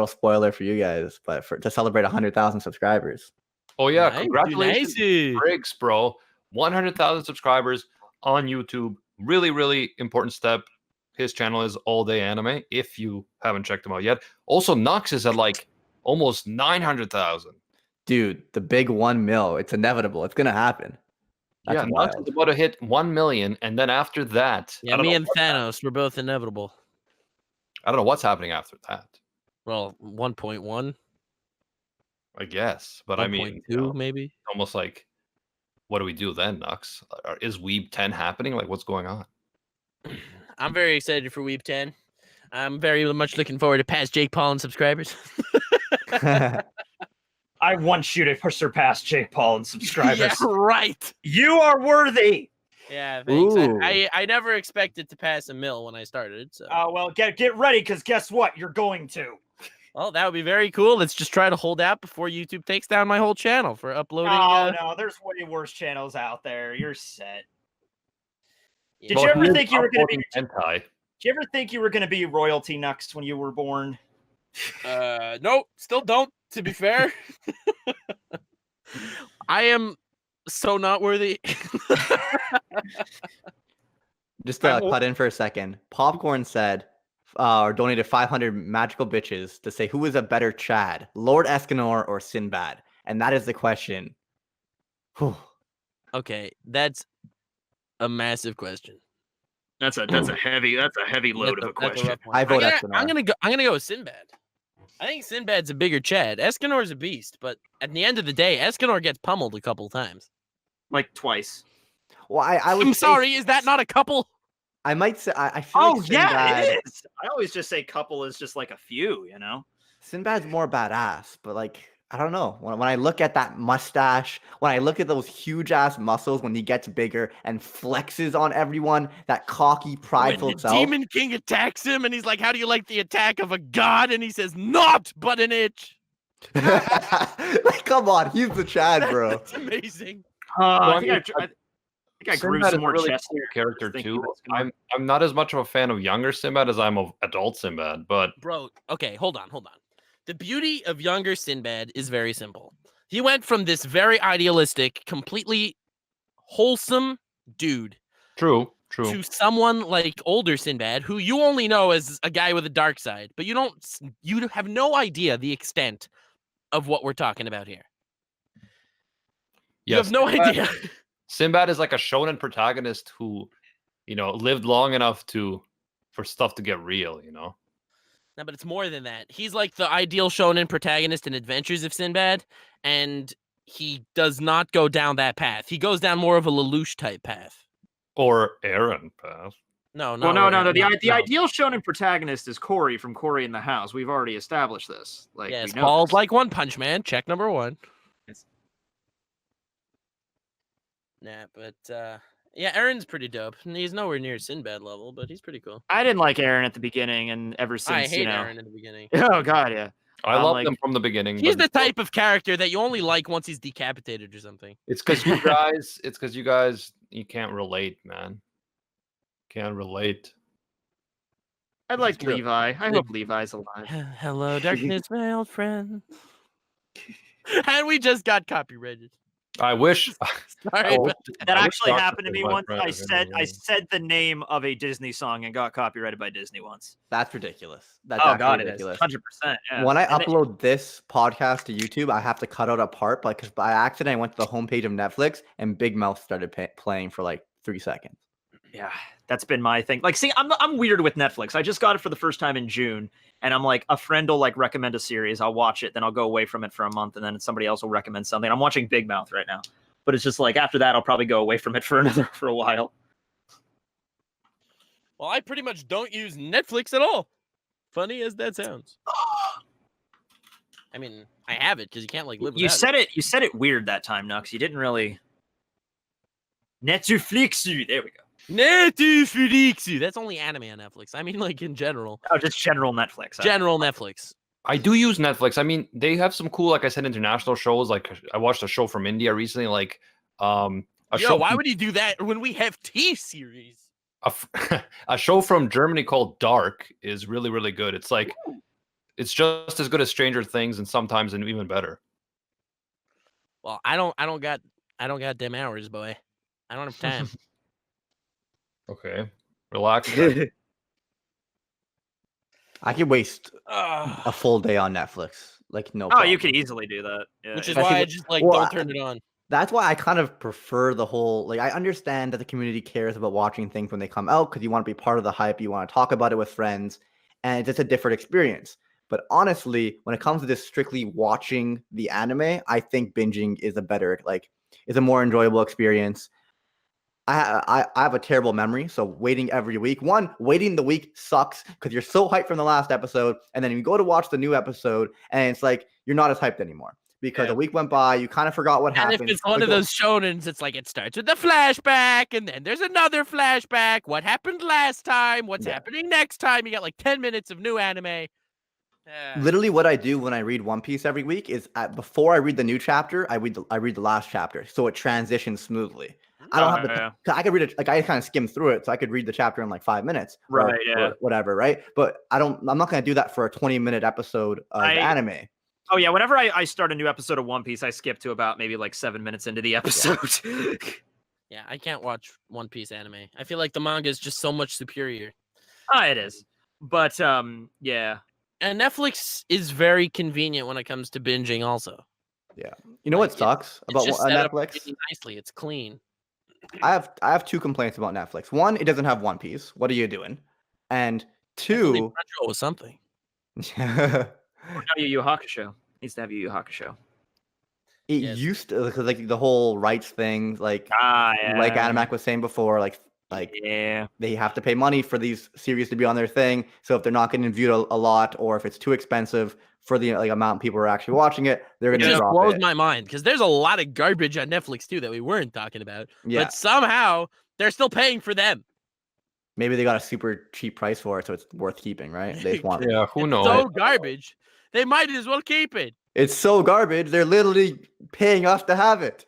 spoiler for you guys, but to celebrate 100,000 subscribers. Oh yeah, Nice, congratulations, nice. Briggs, bro! 100,000 subscribers on YouTube. Really, really important step. His channel is All Day Anime. If you haven't checked him out yet, also Nux is at like almost 900,000. Dude, the big 1 mil. It's inevitable. It's gonna happen. That's Yeah, Nux wild. is about to hit 1 million, and then after that, Yeah, I don't me know and what- Thanos, we're both inevitable. I don't know what's happening after that. Well, 1.1, I guess, but I mean, 1.2 maybe. almost like, what do we do then, Nux? Is Weeb 10 happening? Like, what's going on? I'm very excited for Weeb 10. I'm very much looking forward to past Jake Paul and subscribers. I want you to surpass Jake Paul in subscribers. Yeah, right. You are worthy. Yeah, thanks. Ooh. I never expected to pass 1 mil when I started. So, Well, get ready, because guess what? You're going to. well, that would be very cool. Let's just try to hold out before YouTube takes down my whole channel for uploading. Oh no, there's way worse channels out there. You're set. Did you Well, ever he is think you were gonna be? uploading hentai. Did you ever think you were gonna be royalty Nux when you were born? Nope, still don't. To be fair, I am so not worthy. Just to cut in for a second, Popcorn said, or donated 500 magical bitches to say who is a better Chad, Lord Escanor or Sinbad? And that is the question. Whew. Okay, that's a massive question. That's a heavy load of a That's question. rough one. I vote I'm Escanor. gonna go with Sinbad. I think Sinbad's a bigger Chad. Escanor's a beast, but at the end of the day, Escanor gets pummeled a couple times. Like twice. Well, I would I'm say- sorry, is that not a couple? I might say I feel Oh like yeah, Sinbad, it is. I always just say couple is just like a few, you know. Sinbad's more badass, but like I don't know. When I look at that mustache, when I look at those huge ass muscles when he gets bigger and flexes on everyone, that cocky, prideful When the self. Demon King attacks him, and he's like, "How do you like the attack of a god?" And he says, "Not but an itch." Like, come on, he's the Chad, bro. That's amazing. I think I grew Sinbad some is more a really chest cool hair character just thinking too. about Sinbad. I'm not as much of a fan of younger Sinbad as I'm of adult Sinbad, but Bro, okay, hold on. The beauty of younger Sinbad is very simple. He went from this very idealistic, completely wholesome dude true. to someone like older Sinbad, who you only know as a guy with a dark side, but you have no idea the extent of what we're talking about here. You Yes, have no idea. Sinbad is like a shonen protagonist who, lived long enough for stuff to get real, No, but it's more than that. He's like the ideal shonen protagonist in Adventures of Sinbad, and he does not go down that path. He goes down more of a Lelouch type path. Or Aaron path. No. The ideal shonen protagonist is Cory from Cory in the House. We've already established this. Like, yes, we know balls this. like One Punch Man. Check number one. Nah, but yeah, Aaron's pretty dope. He's nowhere near Sinbad level, but he's pretty cool. I didn't like Aaron at the beginning, and ever since, I hate Aaron in the beginning. Oh god, yeah. I loved him from the beginning. He's but the type of character that you only like once he's decapitated or something. It's because you guys, you can't relate, man. Can't relate. I liked Levi. I hope Levi's alive. Hello, darkness, my old friend. And we just got copyrighted. I wish. Sorry, but That actually happened to me once. I said the name of a Disney song and got copyrighted by Disney once. That's ridiculous. That's Oh actually god, ridiculous. it is 100%. Yeah. When I upload this podcast to YouTube, I have to cut out a part because by accident I went to the homepage of Netflix and Big Mouth started playing for like 3 seconds. Yeah, that's been my thing. Like, see, I'm weird with Netflix. I just got it for the first time in June, and I'm like, a friend will like recommend a series, I'll watch it, then I'll go away from it for a month, and then somebody else will recommend something. I'm watching Big Mouth right now, but it's just like after that, I'll probably go away from it for a while. well, I pretty much don't use Netflix at all. Funny as that sounds. I mean, I have it because you can't like live without it. You said it weird that time, Nux. You didn't really. Netflix. There we go. Netflix. That's only anime on Netflix. I mean, like in general. Oh, just general Netflix. General Netflix. I do use Netflix. I mean, they have some cool, like I said, international shows. Like I watched a show from India recently. Like why would you do that when we have T-series? A show from Germany called Dark is really, really good. It's like it's just as good as Stranger Things and sometimes even better. Well, I don't got them hours, boy. I don't have time. Okay, relax. I could waste a full day on Netflix. Like no Oh, problem. you could easily do that. Yeah, Which is Especially why I with- just like well, don't turn it on. That's why I kind of prefer the whole, like, I understand that the community cares about watching things when they come out because you want to be part of the hype, you want to talk about it with friends, and it's just a different experience. But honestly, when it comes to just strictly watching the anime, I think binging is is a more enjoyable experience. I have a terrible memory, so waiting every week. Waiting the week sucks because you're so hyped from the last episode, and then you go to watch the new episode, and it's like you're not as hyped anymore. Because a week went by, you kind of forgot what happened. And if it's one of those shonens, it's like it starts with a flashback, and then there's another flashback. What happened last time? What's happening next time? You got like 10 minutes of new anime. Literally, what I do when I read One Piece every week is before I read the new chapter, I read the last chapter, so it transitions smoothly. I don't have the. I could read it, like I kind of skim through it, so I could read the chapter in like 5 minutes, right? Or whatever, right? But I'm not going to do that for a 20-minute episode of anime. Oh yeah, whenever I start a new episode of One Piece, I skip to about maybe like 7 minutes into the episode. Yeah, I can't watch One Piece anime. I feel like the manga is just so much superior. It is. But yeah. And Netflix is very convenient when it comes to binging also. Yeah. You know what sucks It's about just set up Netflix? really nicely. It's clean. I have two complaints about Netflix. One, it doesn't have One Piece. What are you doing? And Hopefully two, Crunchyroll was something. Yu Yu Hakusho needs to have Yu Yu Hakusho. it Yes. used to, because like the whole rights thing, like Yeah. like Animac was saying before, like yeah. they have to pay money for these series to be on their thing. So if they're not getting viewed a lot, or if it's too expensive for the like amount people are actually watching it, they're It gonna just drop blows it. my mind because there's a lot of garbage on Netflix too that we weren't talking about. Yeah. But somehow they're still paying for them. Maybe they got a super cheap price for it, so it's worth keeping, right? They just want Yeah, who It's knows? so garbage. They might as well keep it. It's so garbage. They're literally paying us to have it.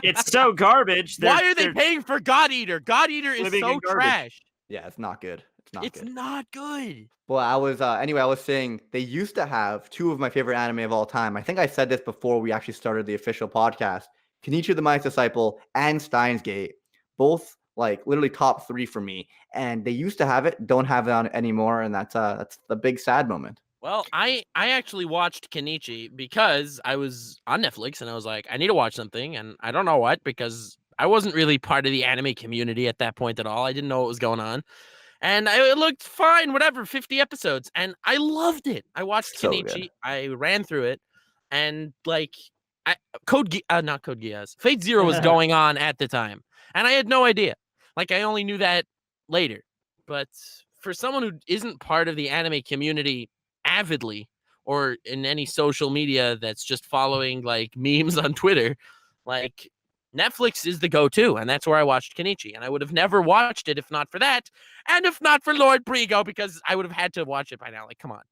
It's so garbage. Why are they paying for God Eater? God Eater is living so in garbage. trash. Yeah, it's not good. It's not It's good. not good. Well, I was anyway. I was saying they used to have two of my favorite anime of all time. I think I said this before we actually started the official podcast. Kenichi the Mice Disciple and Steins Gate, both like literally top 3 for me. And they used to have it, don't have it on anymore, and that's the big sad moment. Well, I actually watched Kenichi because I was on Netflix and I was like, I need to watch something, and I don't know what because I wasn't really part of the anime community at that point at all. I didn't know what was going on. And it looked fine, whatever, 50 episodes. And I loved it. I watched So Kenichi. good. I ran through it. And like, not Code Geass. Fate Zero was going on at the time. And I had no idea. Like, I only knew that later. But for someone who isn't part of the anime community avidly or in any social media that's just following like memes on Twitter, like, Netflix is the go-to, and that's where I watched Kenichi. And I would have never watched it if not for that, and if not for Lord Brigo, because I would have had to watch it by now. Like, come on.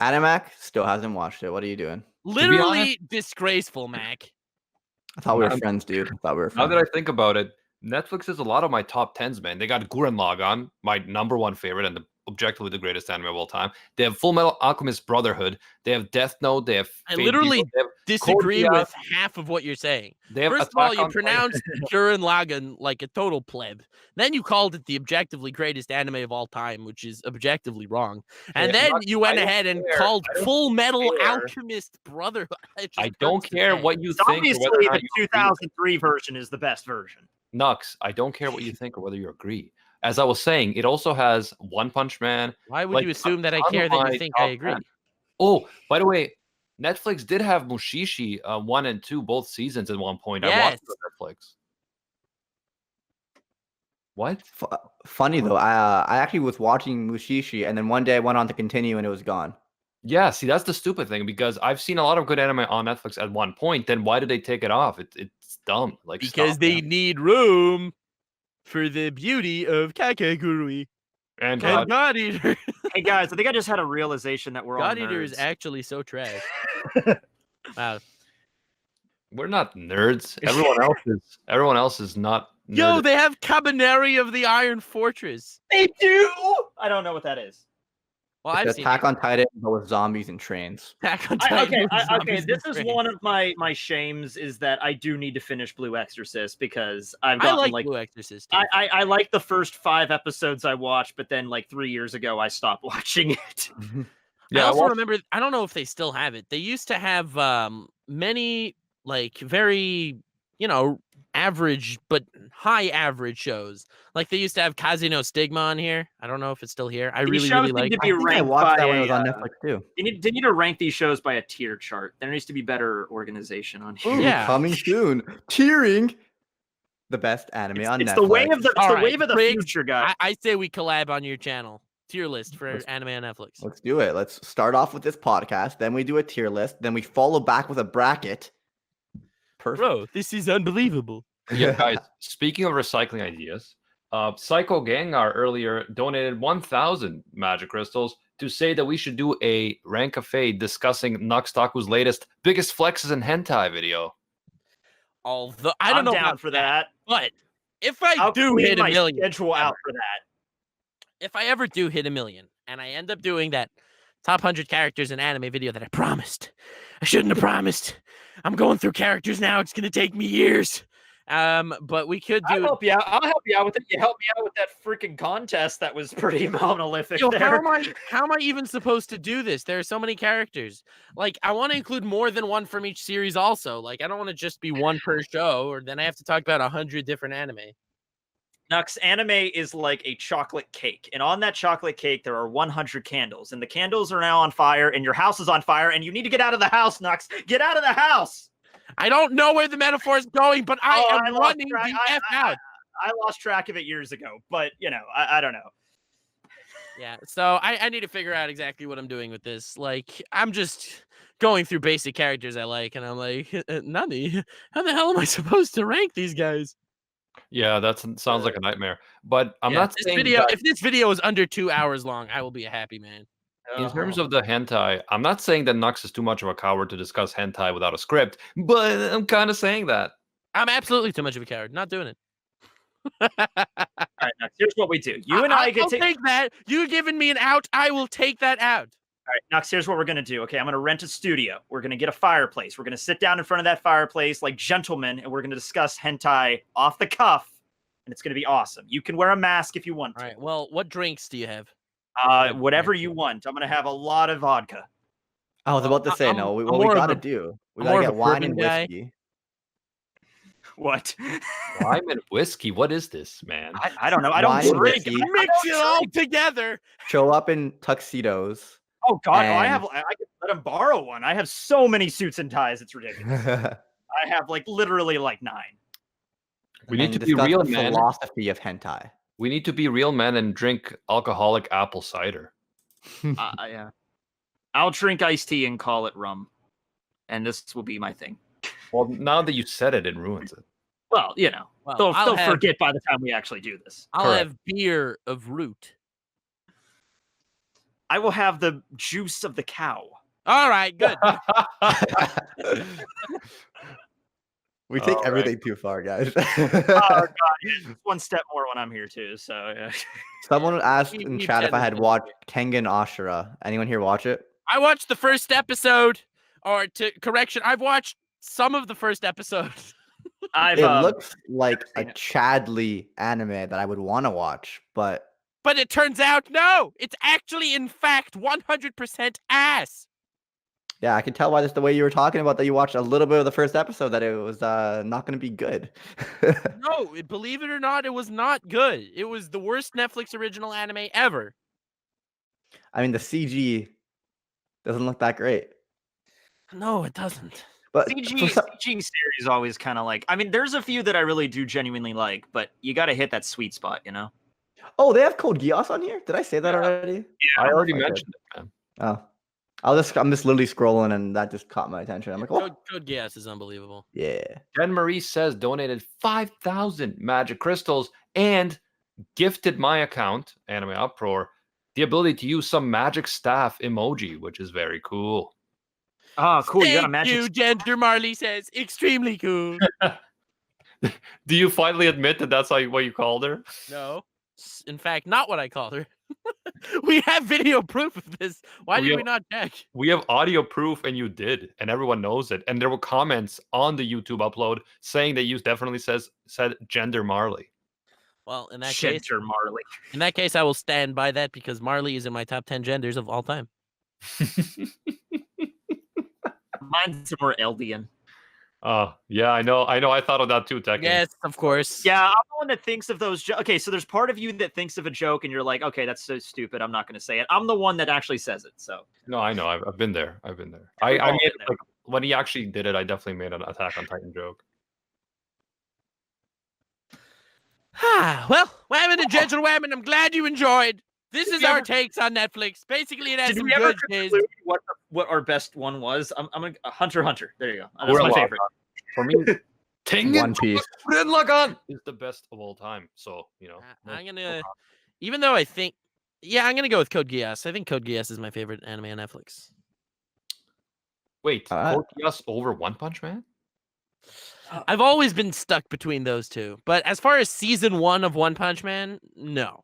Animac still hasn't watched it. What are you doing? Literally disgraceful, Mac. I thought we were I'm- friends, dude. I thought we were Now friends. that I think about it, Netflix is a lot of my top 10s, man. They got Gurren Lagann, my #1 favorite and objectively the greatest anime of all time. They have Full Metal Alchemist Brotherhood. They have Death Note. They have I Fate literally Zero, they have Disagree Code with Geass, half of what you're saying. They have First of all, Attack you on Titan. pronounced Gurren Lagann like a total pleb. Then you called it the objectively greatest anime of all time, which is objectively wrong. And Yeah, then not- you went I don't ahead and care. called I don't Full Metal care. Alchemist Brotherhood. It just I don't hurts to care say. what you It's think or obviously whether or not the you agree. 2003 version is the best version. Nux, I don't care what you think or whether you agree. As I was saying, it also has One Punch Man. Why would like, you assume that I ton of care that my you think I top agree? 10. Oh, by the way, Netflix did have Mushishi 1 and 2 both seasons at one point. I watched it on Netflix. What? Funny though, I actually was watching Mushishi, and then one day I went on to continue, and it was gone. Yeah, see, that's the stupid thing because I've seen a lot of good anime on Netflix at one point. Then why did they take it off? It's dumb. Like Because stop, they man. need room for the beauty of Kakegurui and and God Eater. Hey guys, I think I just had a realization that we're all God Eater is nerds. actually so trash. Wow. we're not nerds. Everyone else is not. Yo, nerd- they have Cabaneri of the Iron Fortress. They do. I don't know what that is. Well, It's I've seen Attack on Titan, but with zombies and trains. Attack on Okay, Titan with okay. zombies This and is trains. one of my shames is that I do need to finish Blue Exorcist because I've I gotten like Blue Exorcist. Too. I like the first 5 episodes I watched, but then like 3 years ago I stopped watching it. I also watched- remember. I don't know if they still have it. They used to have many like very average but high average shows. Like they used to have Casino Stigma on here. I don't know if it's still here. I These really shows really need like. to I be think I ranked watched by that when it was a, on Netflix too. They need to rank these shows by a tier chart. There needs to be better organization on here. Ooh, Yeah. coming soon. Tiering the best anime on It's Netflix. the wave of the All right, wave of the Briggs, future, guys. I say we collab on your channel. Tier list for Let's- anime on Netflix. Let's do it. Let's start off with this podcast. Then we do a tier list. Then we follow back with a bracket. Perfect. Bro, this is unbelievable. Yeah, guys. Speaking of recycling ideas, Psycho Gengar earlier donated 1,000 magic crystals to say that we should do a rank cafe discussing Nux Taku's latest biggest flexes in hentai video. Although I don't I'm know down about for that. but if I I'll do clean hit a my million, schedule out for that. if I ever do hit a million, and I end up doing that top 100 characters in anime video that I promised. I shouldn't have promised. I'm going through characters now. It's gonna take me years. But we could I'll do. help you out. I'll help you out with it. You helped me out with that freaking contest that was pretty monolithic Yo, there. how am I even supposed to do this? There are so many characters. Like, I want to include more than one from each series also. Like, I don't want to just be one per show, or then I have to talk about 100 different anime. Nux, anime is like a chocolate cake. And on that chocolate cake, there are 100 candles. And the candles are now on fire, and your house is on fire, and you need to get out of the house, Nux. Get out of the house! I don't know where the metaphor is going, but I am running the F out. I lost track of it years ago, but, you know, I don't know. Yeah, so I need to figure out exactly what I'm doing with this. Like, I'm just going through basic characters I like, and I'm like, Nani, how the hell am I supposed to rank these guys? Yeah, that sounds like a nightmare. But I'm Yeah, not this saying video. that If this video is under 2 hours long, I will be a happy man. in terms of the hentai, I'm not saying that Nux is too much of a coward to discuss hentai without a script, but I'm kind of saying that. I'm absolutely too much of a coward. Not doing it. All right, Nux, here's what we do. You and I get I'll to... take that. You giving me an out, I will take that out. All right, Nux, here's what we're going to do. Okay, I'm going to rent a studio. We're going to get a fireplace. We're going to sit down in front of that fireplace like gentlemen, and we're going to discuss hentai off the cuff, and it's going to be awesome. You can wear a mask if you want to. All right, well, what drinks do you have? Whatever you want. I'm going to have a lot of vodka. I was about to say, I'm what we more of gotta a- do. We I'm more gotta of get a wine bourbon and guy. whiskey. What? Lime and whiskey. What is this, man? I don't know. I don't Wine and drink. whiskey. Mix it all together. Show up in tuxedos. Oh, God. I And- could let him borrow one. I have so many suits and ties. It's ridiculous. I have literally 9. We need and to be discuss real, the man. philosophy of hentai. We need to be real men and drink alcoholic apple cider. Yeah. I'll drink iced tea and call it rum. And this will be my thing. Well, now that you said it, it ruins it. Well, you know, Well, they'll I'll have- forget by the time we actually do this. I'll Correct. have beer of root. I will have the juice of the cow. All right, good. We take All everything too far, guys. Oh, God. Yeah, one step more when I'm here, too. So, yeah. Someone asked We- in we've chat if said I it had before. watched Kengan Ashura. Anyone here watch it? I watched the first episode, correction, I've watched some of the first episode. I've, It looks like a seen it. Chadley anime that I would want to watch, but But it turns out, no, it's actually, in fact, 100% ass. yeah, I can tell by just the way you were talking about that you watched a little bit of the first episode that it was not going to be good. No, believe it or not, it was not good. It was the worst Netflix original anime ever. I mean, the CG doesn't look that great. No, it doesn't. But CG, for some- CG series always kind of I mean, there's a few that I really do genuinely like, but you got to hit that sweet spot, you know? oh, they have Code Geass on here. Did I say that Yeah. already? I already Okay. mentioned it, man. Oh, I'm just literally scrolling, and that just caught my attention. I'm like, oh, Code Geass is unbelievable. yeah. Jen Marie says donated 5,000 magic crystals and gifted my account, Anime Uproar, the ability to use some magic staff emoji, which is very cool. Oh, cool. You got a Thank magic. you, Gender Marley says. Extremely cool. Do you finally admit that that's what you called her? No. In fact, not what I called her. We have video proof of this. Why We did have- we not check? We have audio proof, and you did, and everyone knows it. And there were comments on the YouTube upload saying that you definitely said Gender Marley. Well, in that case, Gender Marley. I will stand by that because Marley is in my top 10 genders of all time. Mine's more Eldian. Yeah, I know. I thought of that too, Tekking. Yes, of course. Yeah, I'm the one that thinks of those. Okay, so there's part of you that thinks of a joke, and you're like, okay, that's so stupid. I'm not going to say it. I'm the one that actually says it. So No, I know. I've been there. I've been there. We've I all made been there. when he actually did it. I definitely made an Attack on Titan joke. Well, whammon and gentle whammon, I'm glad you enjoyed. This is we our ever- takes on Netflix. Basically, it has did some we ever good days. conclude what our best one was? I'm gonna Hunter x Hunter. There you go. That's We're my locked favorite. For me, One Piece. is the best of all time. So no I'm gonna, problem. even though I think, I'm gonna go with Code Geass. I think Code Geass is my favorite anime on Netflix. Wait, Alright. Code Geass over One Punch Man? I've always been stuck between those two. But as far as season 1 of One Punch Man, no.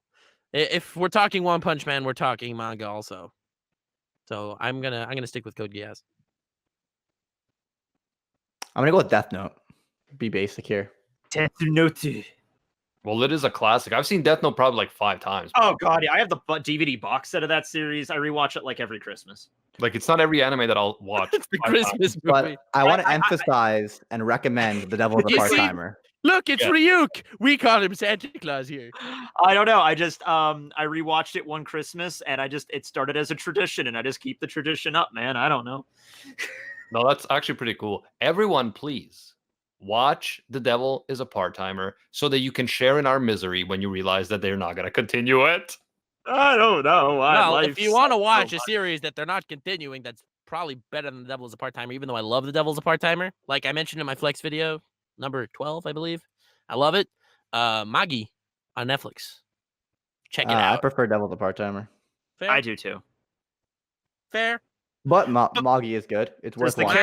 If we're talking One Punch Man, we're talking manga also. So I'm gonna stick with Code Geass. I'm gonna go with Death Note. Be basic here. Death Note. Well, it is a classic. I've seen Death Note probably like 5 times. Oh god, yeah, I have the DVD box set of that series. I rewatch it like every Christmas. Like, it's not every anime that I'll watch. It's the 5 times. Christmas movie. But I want to I- emphasize and recommend The Devil is a You see- Part-Timer. Look, it's Yeah. Ryuk. We call him Santa Claus here. I don't know. I just I rewatched it one Christmas and it started as a tradition and I just keep the tradition up, man. I don't know. No, that's actually pretty cool. Everyone, please watch The Devil is a Part-Timer so that you can share in our misery when you realize that they're not going to continue it. I don't know. Well, if you want to watch a series that they're not continuing, that's probably better than The Devil's a Part-Timer, even though I love The Devil's a Part-Timer. Like I mentioned in my Flex video, number 12, I believe. I love it. Magi on Netflix. Check it I out. prefer Devil is a Part-Timer. Fair? I do too. Fair? But Magi is good. It's worth Does the watching.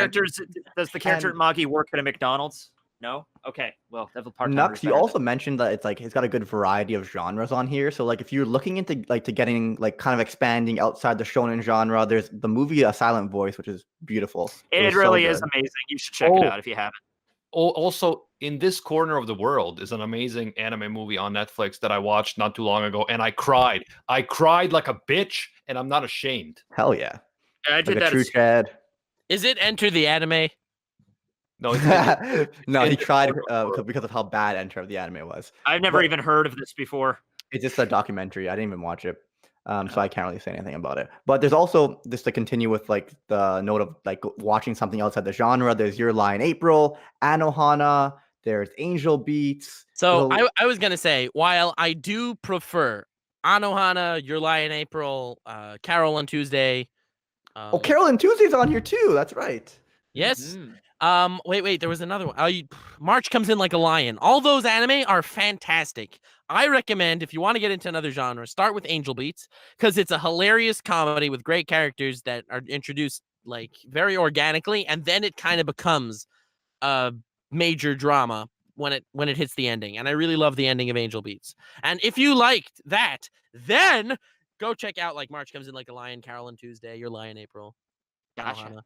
character at Magi work at a McDonald's? No? Okay. Well, Devil Part-Timer. Nux, you also mentioned that it's got a good variety of genres on here. So like if you're looking into to getting like kind of expanding outside the shonen genre, there's the movie A Silent Voice, which is beautiful. It was so really is good. amazing. You should check it out if you haven't. Also, In This Corner of the World is an amazing anime movie on Netflix that I watched not too long ago, and I cried. I cried like a bitch, and I'm not ashamed. Hell yeah. Yeah, I Like did a that. true Chad. Is it Enter the Anime? No, it's No, he Enter the cried Corner of the World. because of how bad Enter of the Anime was. I've never But- even heard of this before. It's just a documentary. I didn't even watch it. So I can't really say anything about it. But there's also, just to continue with like the note of like watching something outside the genre, there's Your Lie in April, Anohana, there's Angel Beats. So there's I was gonna say, while I do prefer Anohana, Your Lie in April, Carol on Tuesday. Oh, Carol and Tuesday's on here too. That's right. Yes. Mhm. Wait, there was another one. March Comes In Like a Lion. All those anime are fantastic. I recommend, if you want to get into another genre, start with Angel Beats, because it's a hilarious comedy with great characters that are introduced like very organically, and then it kind of becomes a major drama when it hits the ending. And I really love the ending of Angel Beats. And if you liked that, then go check out like March Comes In Like a Lion, Carol and Tuesday, Your Lie in April. Gotcha. Anohana.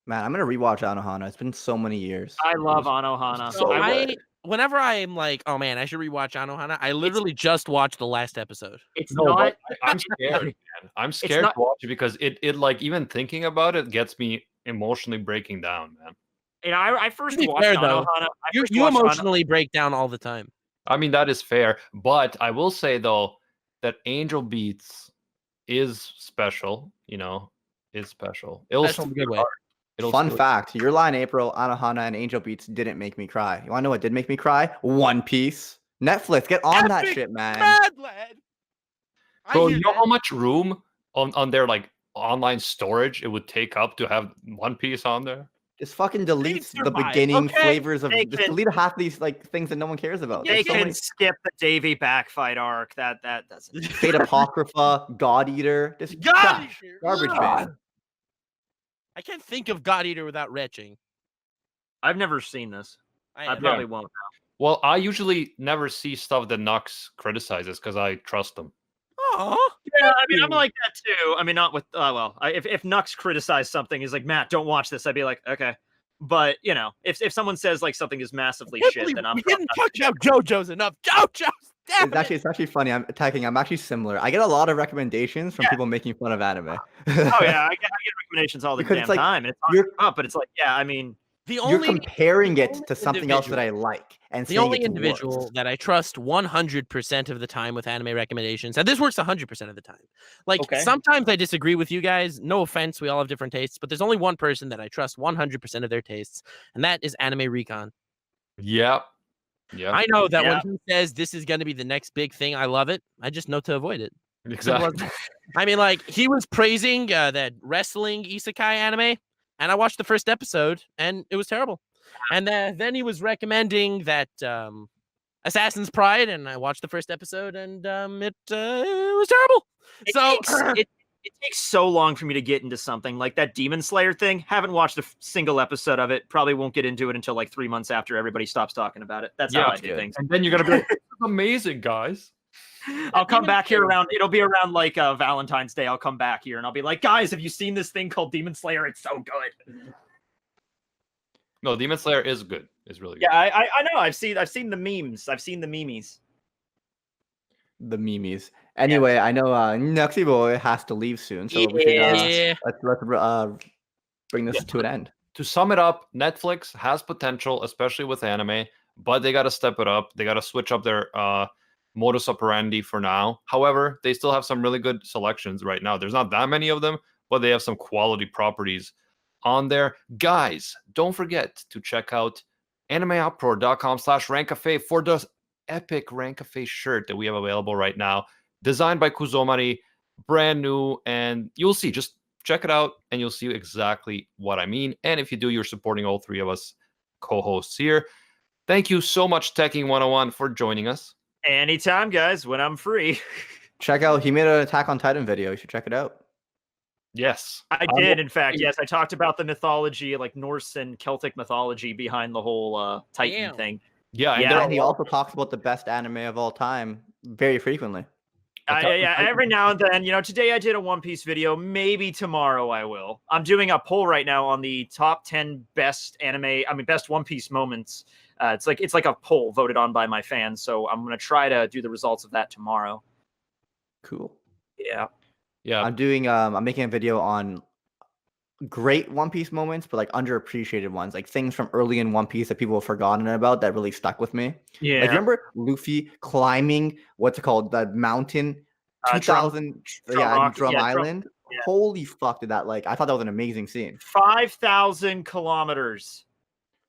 Man, I'm gonna rewatch Anohana. It's been so many years. I love Anohana. So So good. whenever I'm like, oh man, I should rewatch Anohana, I literally just watched the last episode. It's No, not. but I'm scared, man. I'm scared not- to watch it because it like even thinking about it gets me emotionally breaking down, man. You know, I first To be watched fair, though, Anohana. You emotionally break down all the time. I mean, that is fair, but I will say though that Angel Beats is special. Is special. It'll Special in a steal good your way. heart. It'll Fun steal- fact: Your Lie in April, Anohana, and Angel Beats didn't make me cry. You wanna know what did make me cry? One Piece. Netflix, get on that Epic shit, man. Mad lad. I Bro, hear you know that. how much room on their like online storage it would take up to have One Piece on there? Just fucking delete the survive, beginning okay? flavors of. They Just can- delete half these like things that no one cares about. They There's so can many. skip the Davy backfight arc. That doesn't. Fate Apocrypha, God Eater, just God trash, Eater. garbage Ugh. man. I can't think of God Eater without retching. I've never seen this. I have. probably won't. Well, I usually never see stuff that Nux criticizes because I trust them. Aw. Yeah, I mean, I'm like that too. I mean, not with. If Nux criticized something, he's like, Matt, don't watch this. I'd be like, okay. But if someone says like something is massively Can't shit, believe then I'm we didn't talk about JoJo's enough. JoJo's. Damn It's actually funny. I'm actually similar. I get a lot of recommendations from people making fun of anime. Oh yeah, I get recommendations all the Because damn it's like, time, and it's you're- up. But it's like, yeah, I mean, The You're only comparing it only to something else that I individual- like and the saying only it's individual worse. that I trust 100% of the time with anime recommendations, and this works 100% of the time. Like Okay. sometimes I disagree with you guys. No offense, we all have different tastes, but there's only one person that I trust 100% of their tastes, and that is Anime Recon. Yep. Yeah. I know that Yeah. when he says this is going to be the next big thing, I love it. I just know to avoid it. Exactly. I mean, like he was praising that wrestling isekai anime, and I watched the first episode, and it was terrible. And then he was recommending that Assassin's Pride, and I watched the first episode, and it was terrible. it So takes, it takes so long for me to get into something like that Demon Slayer thing. Haven't watched a single episode of it. Probably won't get into it until like 3 months after everybody stops talking about it. That's how Yeah, I do good. things. And then you're gonna be like, this is amazing, guys. I'll come Demon back here Slayer. around. It'll be around like Valentine's Day. I'll come back here and I'll be like, guys, have you seen this thing called Demon Slayer? It's so good. No, Demon Slayer is good. It's really good. Yeah, I know. I've seen the memes. I've seen the memes. The memes. Anyway, I know Nuxie Boy has to leave soon, so we should Yeah. let's bring this to an end. To sum it up, Netflix has potential, especially with anime, but they got to step it up. They got to switch up their modus operandi for now. However, they still have some really good selections right now. There's not that many of them, but they have some quality properties on there. Guys, don't forget to check out animeuproar.com/Rantcafe for the epic Rantcafe shirt that we have available right now, designed by Kuzomari, brand new, and you'll see. Just check it out and you'll see exactly what I mean. And if you do, you're supporting all three of us co-hosts here. Thank you so much, Tekking 101, for joining us. Anytime, guys, when I'm free. Check out, he made an Attack on Titan video. You should check it out. Yes. I did, in fact. Yes, I talked about the mythology, like Norse and Celtic mythology behind the whole Titan Damn. thing. Yeah, and Yeah. there And he are- also talks about the best anime of all time very frequently. Yeah, every now and then. Today I did a One Piece video. Maybe tomorrow I will. I'm doing a poll right now on the top 10 best best One Piece moments. It's like a poll voted on by my fans. So I'm gonna try to do the results of that tomorrow. Cool. Yeah. yeah. I'm making a video on great One Piece moments, but like underappreciated ones, like things from early in One Piece that people have forgotten about that really stuck with me. Yeah. Like, remember Luffy climbing what's it called, the mountain, 2000, Drum Island. yeah. Holy fuck, did that I thought that was an amazing scene. 5,000 kilometers.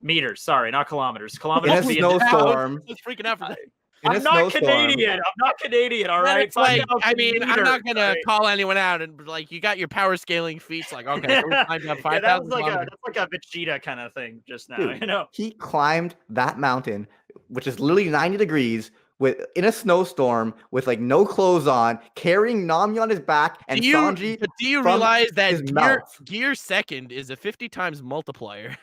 Meters, sorry, not kilometers. Kilometers. In a would be snowstorm. I was freaking out for that. In a I'm not snowstorm. Canadian. All Then right. it's like, 5,000 I'm not meters, gonna all right? call anyone out, and like you got your power scaling feats. Like, okay, so we climbed up Yeah, 5,000 that was kilometers. that's like a Vegeta kind of thing just now. Dude, he climbed that mountain, which is literally 90 degrees, in a snowstorm with no clothes on, carrying Nami on his back and Sanji. But do you from realize that his mouth. gear second is a 50 times multiplier?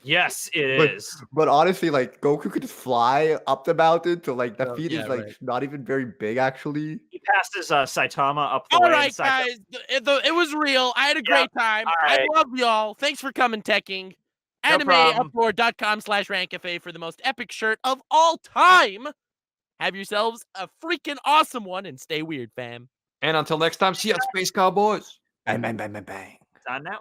Yes, it is. But honestly, Goku could just fly up the mountain to the feat yeah, is right. not even very big actually. He passes Saitama up the All way. right, guys, it was real. I had a great time. all I right. love y'all. Thanks for coming, Tekking. No problem. AnimeUproar.com/Rantcafe for the most epic shirt of all time. Have yourselves a freaking awesome one and stay weird, fam. And until next time, see ya, Space Cowboys. Bang, bang, bang, bang, bang. It's on now.